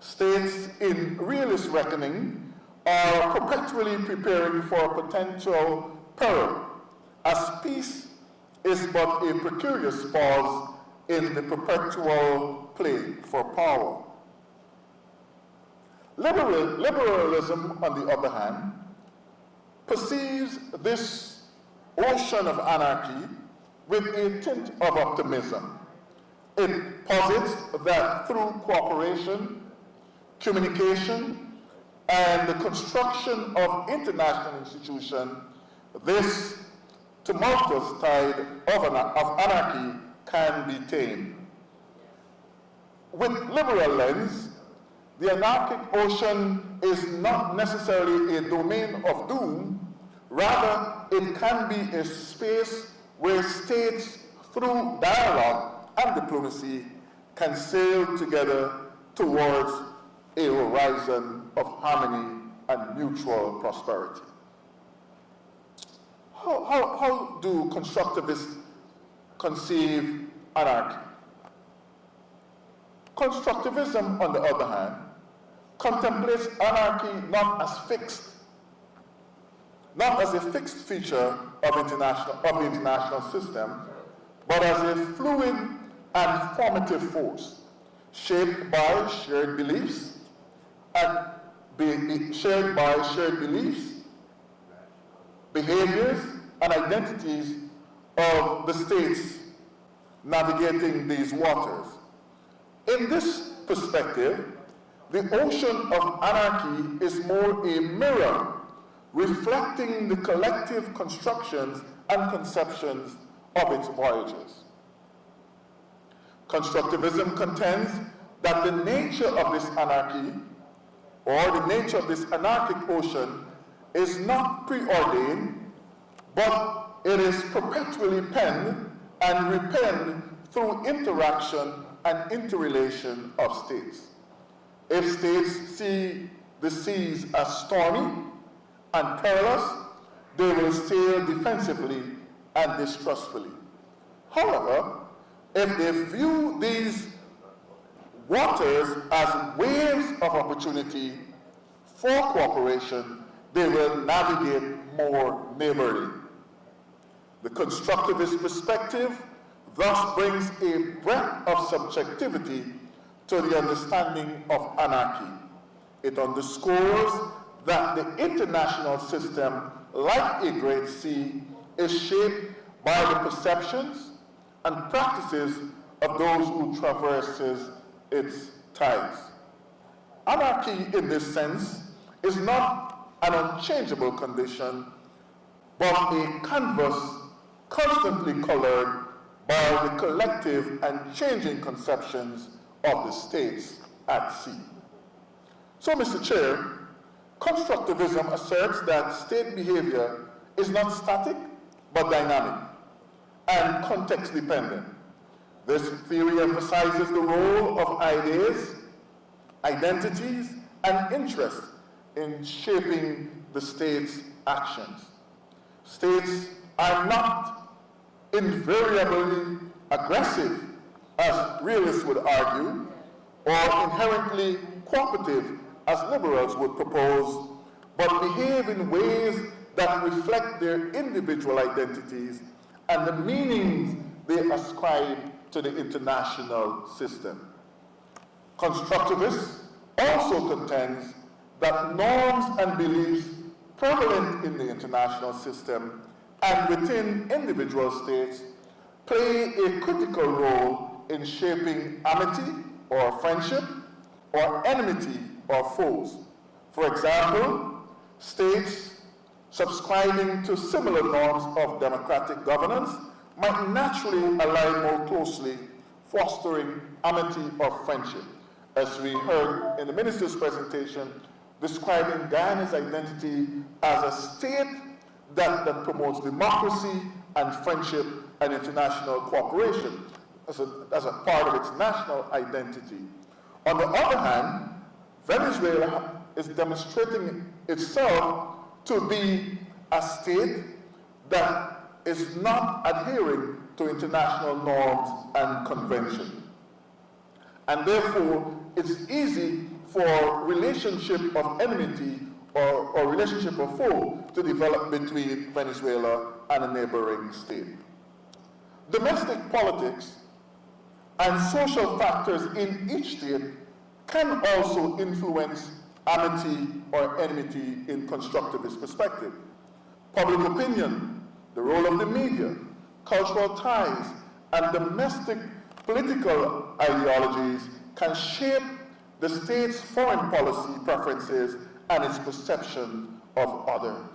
States in realist reckoning are perpetually preparing for potential peril, as peace is but a precarious pause in the perpetual play for power. Liberalism, on the other hand, perceives this ocean of anarchy with a tint of optimism. It posits that through cooperation, communication, and the construction of international institutions, this tumultuous tide of anarchy can be tamed. With liberal lens, the anarchic ocean is not necessarily a domain of doom, rather it can be a space where states, through dialogue and diplomacy, can sail together towards a horizon of harmony and mutual prosperity. How do constructivists conceive anarchy? Constructivism, on the other hand, contemplates anarchy not as a fixed feature of the international system, but as a fluid and formative force, shaped by shared beliefs, behaviors, and identities of the states navigating these waters. In this perspective, the ocean of anarchy is more a mirror reflecting the collective constructions and conceptions of its voyages. Constructivism contends that the nature of this anarchy, or the nature of this anarchic ocean, is not preordained, but it is perpetually penned and repenned through interaction and interrelation of states. If states see the seas as stormy and perilous, they will sail defensively and distrustfully. However, if they view these waters as waves of opportunity for cooperation, they will navigate more neighborly. The constructivist perspective thus brings a breadth of subjectivity to the understanding of anarchy. It underscores that the international system, like a great sea, is shaped by the perceptions and practices of those who traverses its tides. Anarchy, in this sense, is not an unchangeable condition, but a canvas constantly colored by the collective and changing conceptions of the states at sea. So, Mr. Chair, Constructivism asserts that state behavior is not static, but dynamic and context dependent. This theory emphasizes the role of ideas, identities, and interests in shaping the state's actions. States are not invariably aggressive, as realists would argue, or inherently cooperative, as liberals would propose, but behave in ways that reflect their individual identities and the meanings they ascribe to the international system. Constructivists also contends that norms and beliefs prevalent in the international system and within individual states play a critical role in shaping amity or friendship or enmity or foes. For example, states subscribing to similar norms of democratic governance might naturally align more closely, fostering amity or friendship. As we heard in the minister's presentation, describing Guyana's identity as a state that promotes democracy and friendship and international cooperation as a part of its national identity. On the other hand, Venezuela is demonstrating itself to be a state that is not adhering to international norms and conventions. And therefore, it's easy for relationship of enmity or relationship of foe to develop between Venezuela and a neighboring state. Domestic politics and social factors in each state can also influence amity or enmity in constructivist perspective. Public opinion, the role of the media, cultural ties, and domestic political ideologies can shape the state's foreign policy preferences and its perception of other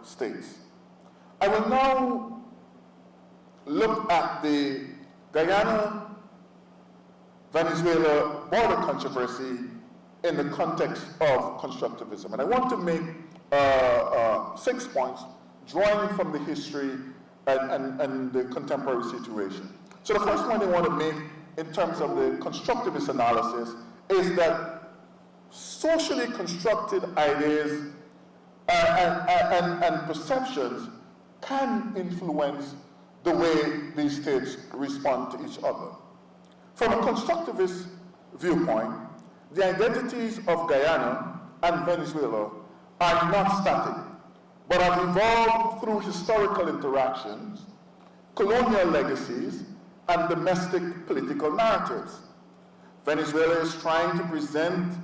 states. I will now look at the Guyana-Venezuela border controversy in the context of constructivism. And I want to make 6 points drawing from the history and the contemporary situation. So the first point I want to make in terms of the constructivist analysis is that socially constructed ideas and perceptions can influence the way these states respond to each other. From a constructivist viewpoint, the identities of Guyana and Venezuela are not static, but have evolved through historical interactions, colonial legacies, and domestic political narratives. Venezuela is trying to present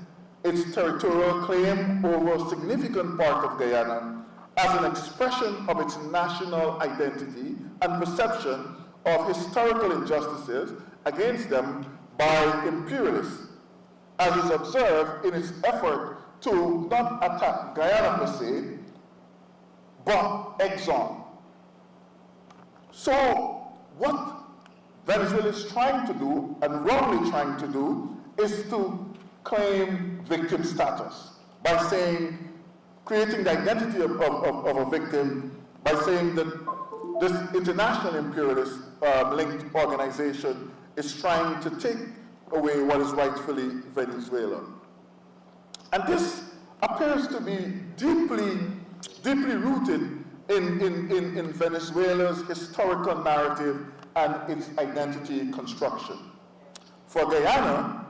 its territorial claim over a significant part of Guyana as an expression of its national identity and perception of historical injustices against them by imperialists, as is observed in its effort to not attack Guyana per se, but Exxon. So what Venezuela is trying to do, and wrongly trying to do, is to claim victim status by saying, creating the identity of a victim by saying that this international imperialist linked organization is trying to take away what is rightfully Venezuela. And this appears to be deeply rooted in Venezuela's historical narrative and its identity construction. For Guyana,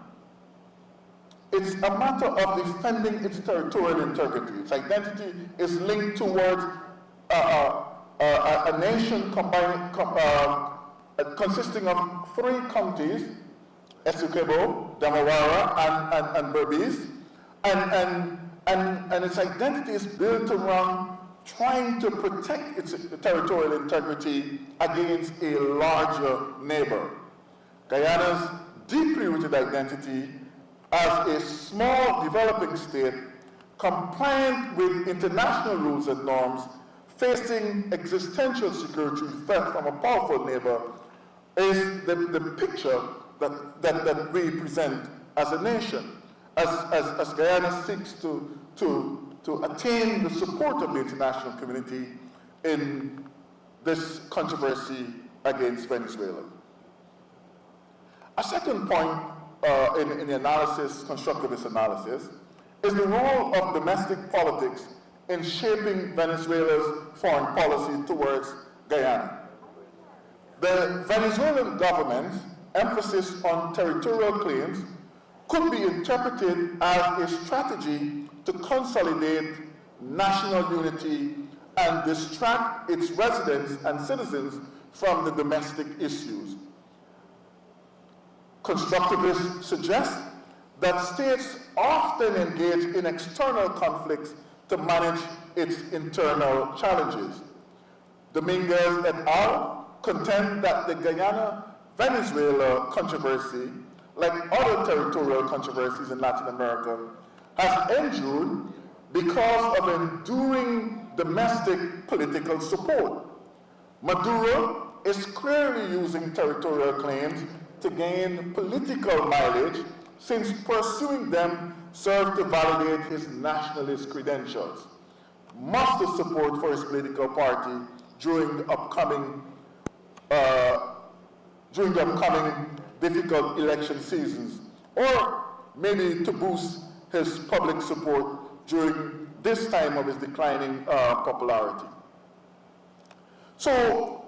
it's a matter of defending its territorial integrity. Its identity is linked towards a nation consisting of 3 counties, Essequibo, Damawara, and Berbice, and its identity is built around trying to protect its territorial integrity against a larger neighbor. Guyana's deeply rooted identity as a small developing state compliant with international rules and norms, facing existential security threat from a powerful neighbor, is the picture that we present as a nation, as Guyana seeks to to attain the support of the international community in this controversy against Venezuela. A second point in the analysis, constructivist analysis, is the role of domestic politics in shaping Venezuela's foreign policy towards Guyana. The Venezuelan government's emphasis on territorial claims could be interpreted as a strategy to consolidate national unity and distract its residents and citizens from the domestic issues. Constructivists suggest that states often engage in external conflicts to manage its internal challenges. Dominguez et al. Contend that the Guyana-Venezuela controversy, like other territorial controversies in Latin America, has endured because of enduring domestic political support. Maduro is clearly using territorial claims to gain political mileage, since pursuing them served to validate his nationalist credentials. Much of support for his political party during the upcoming difficult election seasons, or maybe to boost his public support during this time of his declining popularity. So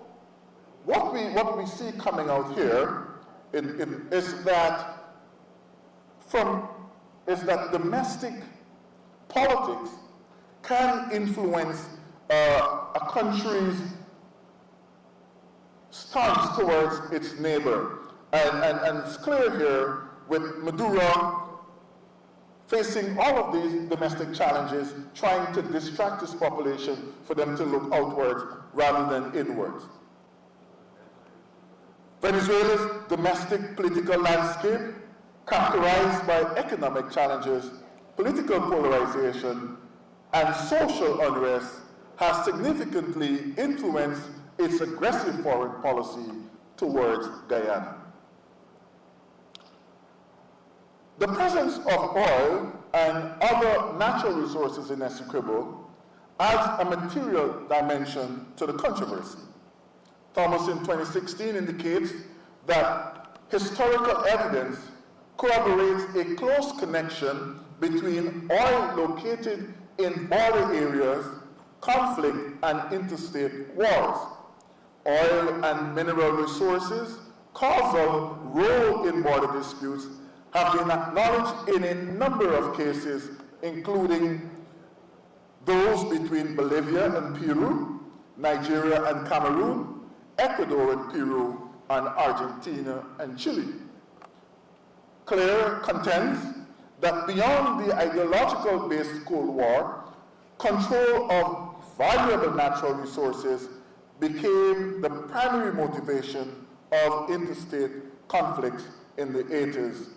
what we see coming out here is that domestic politics can influence a country's stance towards its neighbor. And it's clear here with Maduro facing all of these domestic challenges, trying to distract his population for them to look outwards rather than inwards. Venezuela's domestic political landscape, characterized by economic challenges, political polarization, and social unrest, has significantly influenced its aggressive foreign policy towards Guyana. The presence of oil and other natural resources in Essequibo adds a material dimension to the controversy. Thomas in 2016 indicates that historical evidence corroborates a close connection between oil located in border areas, conflict, and interstate wars. Oil and mineral resources' causal role in border disputes have been acknowledged in a number of cases, including those between Bolivia and Peru, Nigeria and Cameroon, Ecuador and Peru, and Argentina and Chile. Clare contends that beyond the ideological-based Cold War, control of valuable natural resources became the primary motivation of interstate conflicts in the 80s.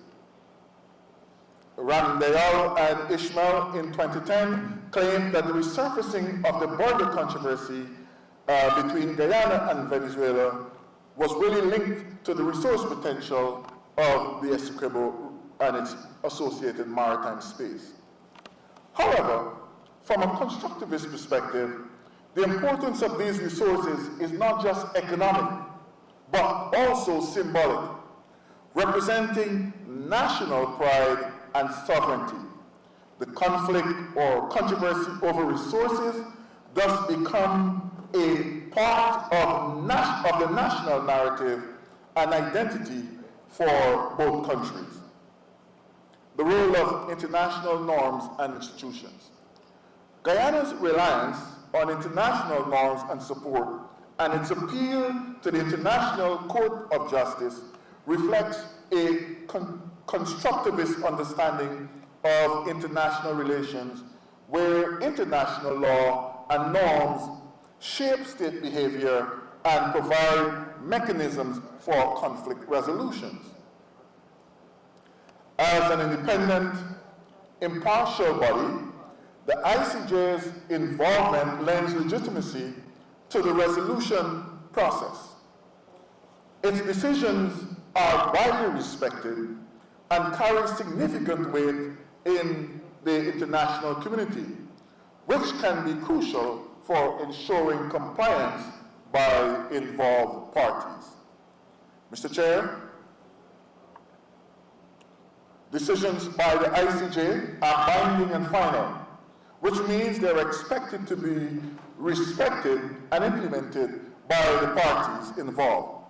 Ramdayal and Ishmael in 2010 claimed that the resurfacing of the border controversy between Guyana and Venezuela was really linked to the resource potential of the Essequibo and its associated maritime space. However, from a constructivist perspective, the importance of these resources is not just economic, but also symbolic, representing national pride and sovereignty. The conflict or controversy over resources thus become a part of the national narrative and identity for both countries. The role of international norms and institutions. Guyana's reliance on international norms and support and its appeal to the International Court of Justice reflects a constructivist understanding of international relations, where international law and norms shape state behavior and provide mechanisms for conflict resolutions. As an independent, impartial body, the ICJ's involvement lends legitimacy to the resolution process. Its decisions are widely respected and carry significant weight in the international community, which can be crucial for ensuring compliance by involved parties. Mr. Chair, decisions by the ICJ are binding and final, which means they're expected to be respected and implemented by the parties involved.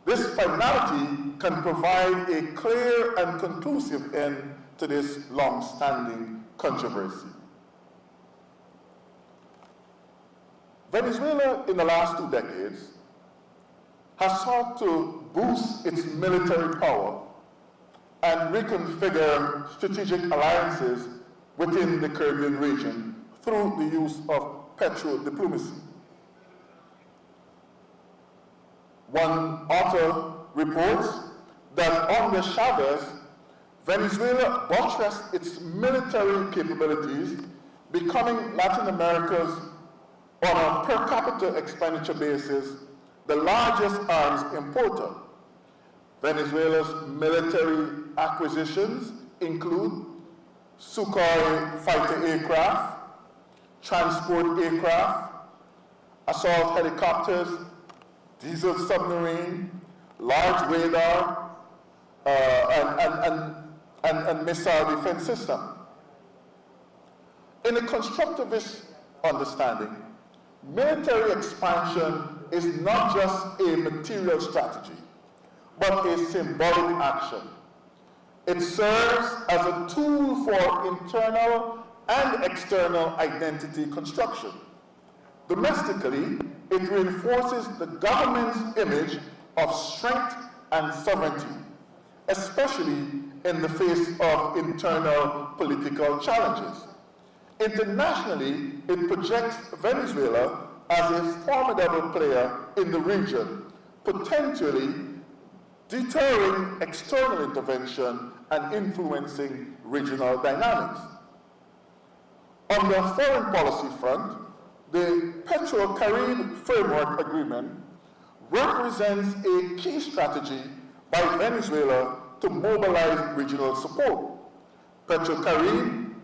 This finality can provide a clear and conclusive end to this long-standing controversy. Venezuela, in the last 2 decades, has sought to boost its military power and reconfigure strategic alliances within the Caribbean region through the use of petro-diplomacy. One author reports that under Chavez, Venezuela buttressed its military capabilities, becoming Latin America's, on a per capita expenditure basis, the largest arms importer. Venezuela's military acquisitions include Sukhoi fighter aircraft, transport aircraft, assault helicopters, diesel submarine, large radar, and missile defense system. In a constructivist understanding, military expansion is not just a material strategy, but a symbolic action. It serves as a tool for internal and external identity construction. Domestically, it reinforces the government's image of strength and sovereignty, especially in the face of internal political challenges. Internationally, it projects Venezuela as a formidable player in the region, potentially deterring external intervention and influencing regional dynamics. On the foreign policy front, the Petro-Caribbean Framework Agreement represents a key strategy by Venezuela to mobilize regional support. Petro-Caribbean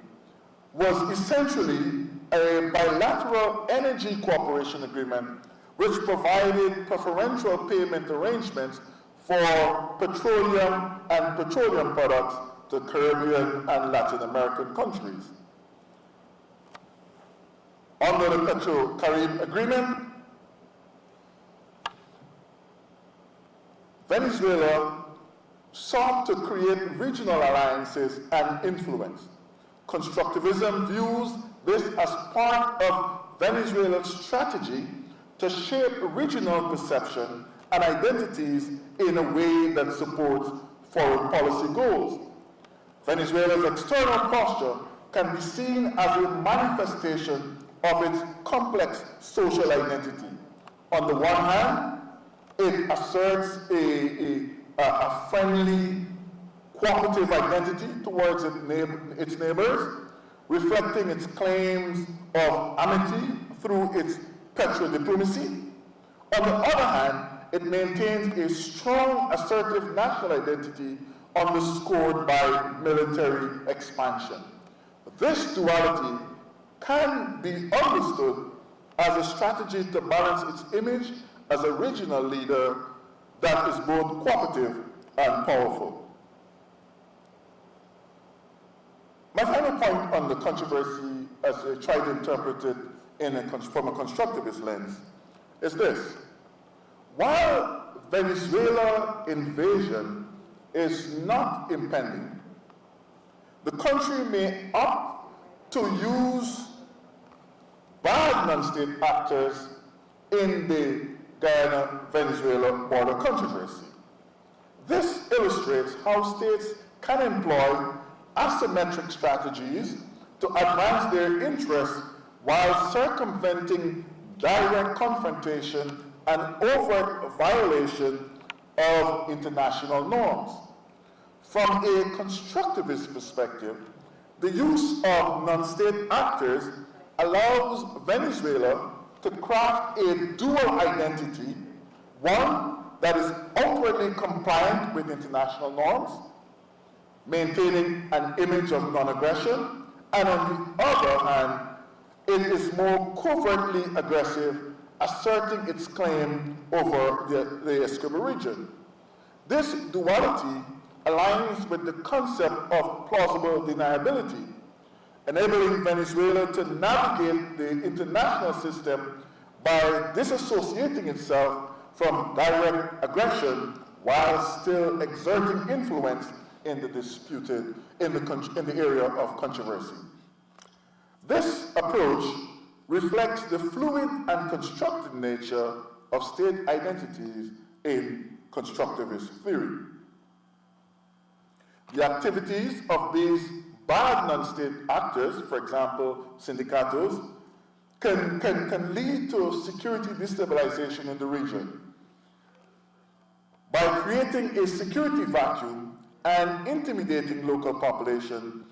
was essentially a bilateral energy cooperation agreement which provided preferential payment arrangements for petroleum and petroleum products to Caribbean and Latin American countries. Under the Petro-Caribbean Agreement, Venezuela sought to create regional alliances and influence. Constructivism views this as part of Venezuela's strategy to shape regional perception and identities in a way that supports foreign policy goals. Venezuela's external posture can be seen as a manifestation of its complex social identity. On the one hand, it asserts a friendly, cooperative identity towards its neighbors, reflecting its claims of amity through its petro-diplomacy. On the other hand, it maintains a strong, assertive national identity underscored by military expansion. This duality can be understood as a strategy to balance its image as a regional leader that is both cooperative and powerful. My final point on the controversy, as I try to interpret it from a constructivist lens, is this. While Venezuela invasion is not impending, the country may opt to use bad non-state actors in the Guyana-Venezuela border controversy. This illustrates how states can employ asymmetric strategies to advance their interests while circumventing direct confrontation and overt violation of international norms. From a constructivist perspective, the use of non-state actors allows Venezuela to craft a dual identity, one that is outwardly compliant with international norms, maintaining an image of non-aggression, and on the other hand, it is more covertly aggressive, asserting its claim over the Essequibo region. This duality aligns with the concept of plausible deniability, enabling Venezuela to navigate the international system by disassociating itself from direct aggression while still exerting influence in the area of controversy. This approach reflects the fluid and constructed nature of state identities in constructivist theory. The activities of these bad non-state actors, for example, syndicatos, can lead to security destabilization in the region. By creating a security vacuum and intimidating local population,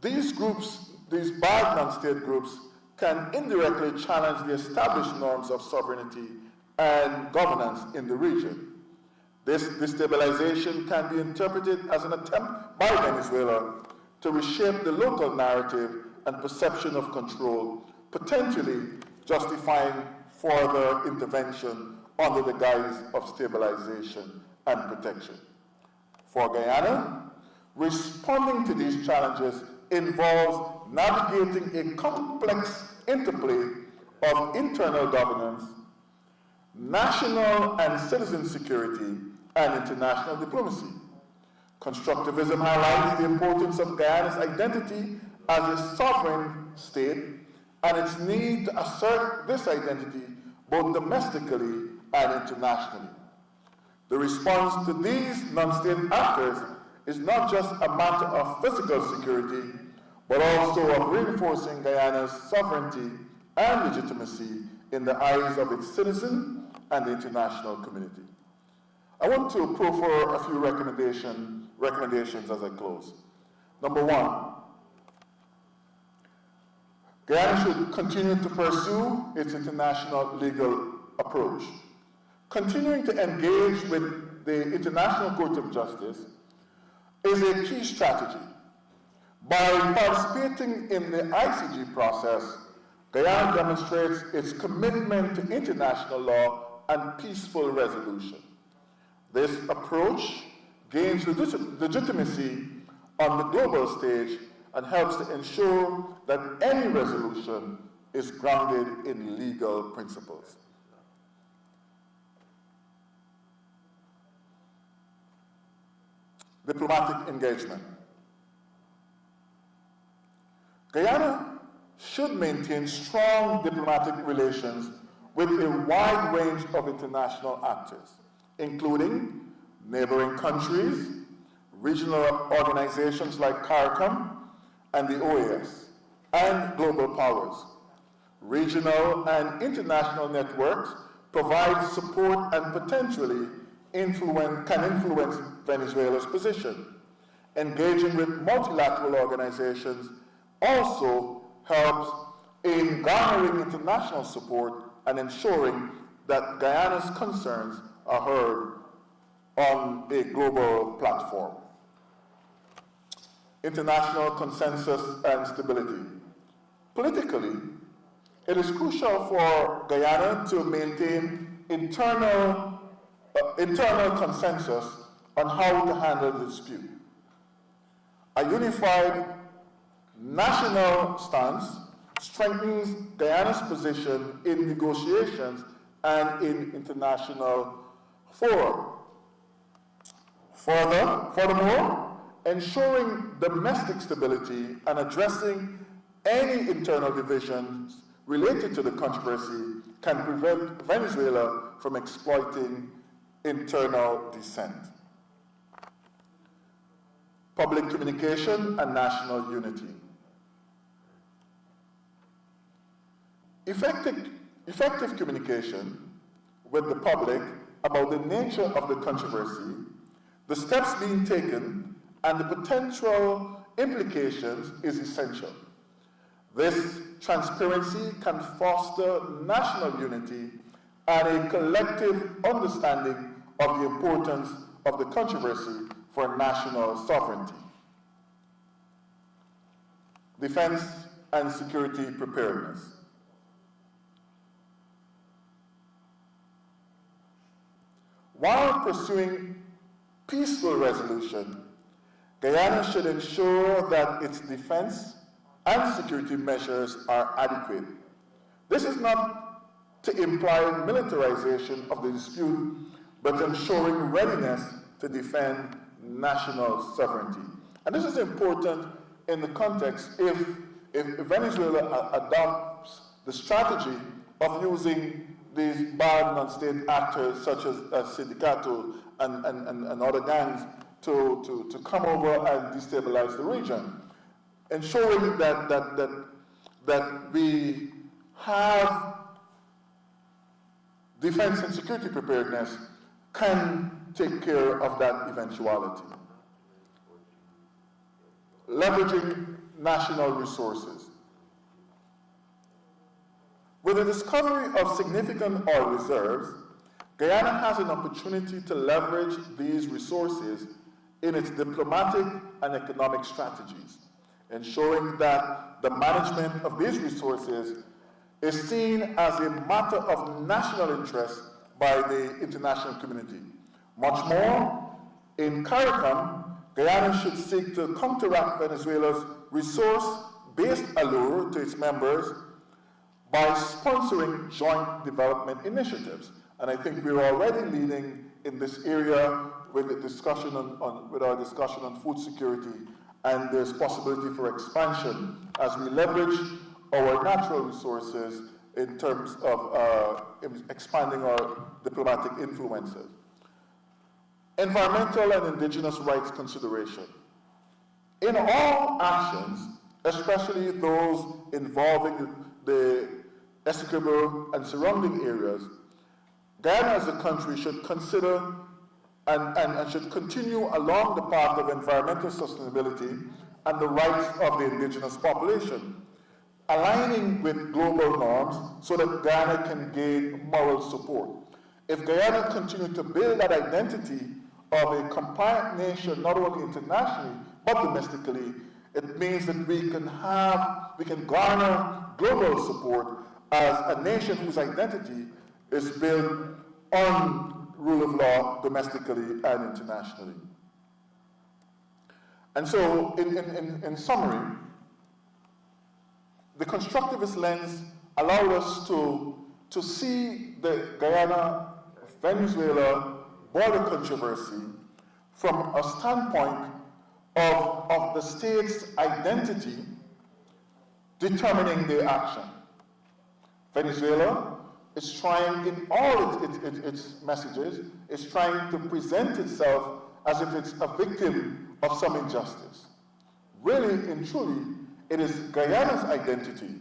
these bad non-state groups can indirectly challenge the established norms of sovereignty and governance in the region. This destabilization can be interpreted as an attempt by Venezuela to reshape the local narrative and perception of control, potentially justifying further intervention under the guise of stabilization and protection. For Guyana, responding to these challenges involves navigating a complex interplay of internal governance, national and citizen security, and international diplomacy. Constructivism highlights the importance of Guyana's identity as a sovereign state and its need to assert this identity both domestically and internationally. The response to these non-state actors is not just a matter of physical security, but also of reinforcing Guyana's sovereignty and legitimacy in the eyes of its citizens and the international community. I want to proffer a few recommendations as I close. Number one, Guyana should continue to pursue its international legal approach. Continuing to engage with the International Court of Justice is a key strategy. By participating in the ICJ process, Guyana demonstrates its commitment to international law and peaceful resolution. This approach gains legitimacy on the global stage and helps to ensure that any resolution is grounded in legal principles. Diplomatic engagement. Guyana should maintain strong diplomatic relations with a wide range of international actors, including neighboring countries, regional organizations like CARICOM and the OAS, and global powers. Regional and international networks provide support and potentially can influence Venezuela's position. Engaging with multilateral organizations also helps in garnering international support and ensuring that Guyana's concerns are heard on a global platform. International consensus and stability. Politically, it is crucial for Guyana to maintain internal consensus on how to handle the dispute. A unified national stance strengthens Guyana's position in negotiations and in international fora. Furthermore, ensuring domestic stability and addressing any internal divisions related to the controversy can prevent Venezuela from exploiting internal dissent. Public communication and national unity. Effective communication with the public about the nature of the controversy, the steps being taken, and the potential implications is essential. This transparency can foster national unity and a collective understanding of the importance of the controversy for national sovereignty. defense and security preparedness. While pursuing peaceful resolution, Guyana should ensure that its defense and security measures are adequate. This is not to imply militarization of the dispute, but ensuring readiness to defend national sovereignty. And this is important in the context if Venezuela adopts the strategy of using these bad non-state actors such as Sindicato and other gangs to come over and destabilize the region, ensuring that we have defense and security preparedness can take care of that eventuality. Leveraging national resources. With the discovery of significant oil reserves, Guyana has an opportunity to leverage these resources in its diplomatic and economic strategies, ensuring that the management of these resources is seen as a matter of national interest by the international community. Much more, in CARICOM, Guyana should seek to counteract Venezuela's resource-based allure to its members by sponsoring joint development initiatives. And I think we're already leading in this area with the discussion with our discussion on food security, and there's possibility for expansion as we leverage our natural resources in terms of expanding our diplomatic influences. Environmental and indigenous rights consideration. In all actions, especially those involving the Essequibo and surrounding areas, Guyana as a country should consider and should continue along the path of environmental sustainability and the rights of the indigenous population, aligning with global norms so that Guyana can gain moral support. If Guyana continues to build that identity of a compliant nation, not only internationally, but domestically, it means that we can garner global support as a nation whose identity is built on rule of law domestically and internationally. And so, in summary, the constructivist lens allowed us to see the Guyana-Venezuela border controversy from a standpoint of the state's identity determining their action. Venezuela is trying, in all its messages, is trying to present itself as if it's a victim of some injustice. Really and truly, it is Guyana's identity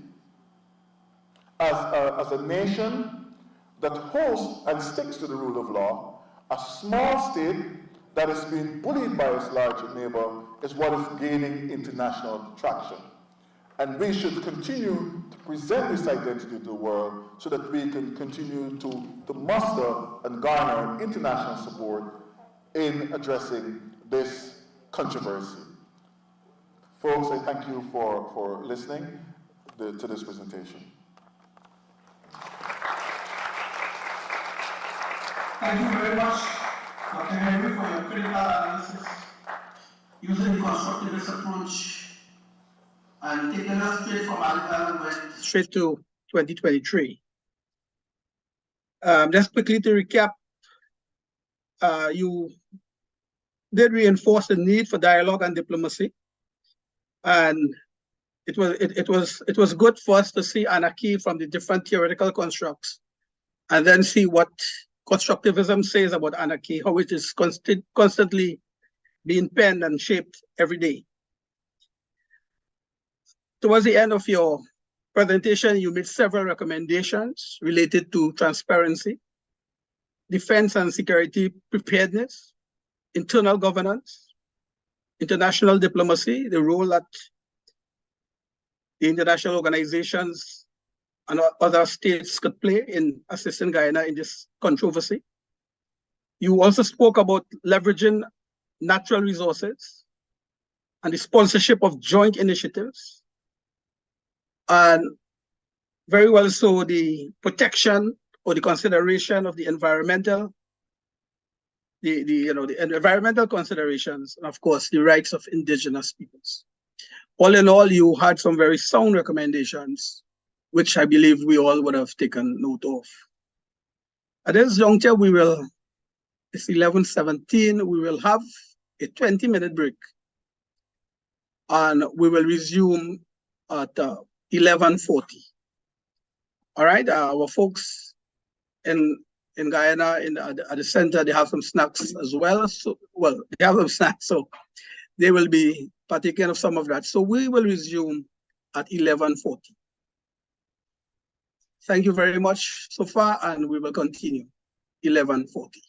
as a nation that hosts and sticks to the rule of law, a small state that is being bullied by its larger neighbor, is what is gaining international traction. And we should continue to present this identity to the world so that we can continue to muster and garner international support in addressing this controversy. Folks, I thank you for listening to this presentation. Thank you very much, Dr. Henry, for your critical analysis, using the constructivist approach and taking us straight from straight to 2023. Just quickly to recap, you did reinforce the need for dialogue and diplomacy, and it was good for us to see anarchy from the different theoretical constructs, and then see what constructivism says about anarchy, how it is constantly being penned and shaped every day. Towards the end of your presentation, you made several recommendations related to transparency, defense and security preparedness, internal governance, international diplomacy, the role that the international organizations and other states could play in assisting Guyana in this controversy. You also spoke about leveraging natural resources and the sponsorship of joint initiatives And very well so the protection or the consideration of the environmental, the environmental considerations, and of course the rights of indigenous peoples. All in all, you had some very sound recommendations, which I believe we all would have taken note of. At this juncture, it's 11:17, we will have a 20-minute break, and we will resume at 11:40. All right, our folks in Guyana, at the center, they have some snacks as well. So, well, they have some snacks, so they will be partaking of some of that. So we will resume at 11:40. Thank you very much so far, and we will continue 11:40.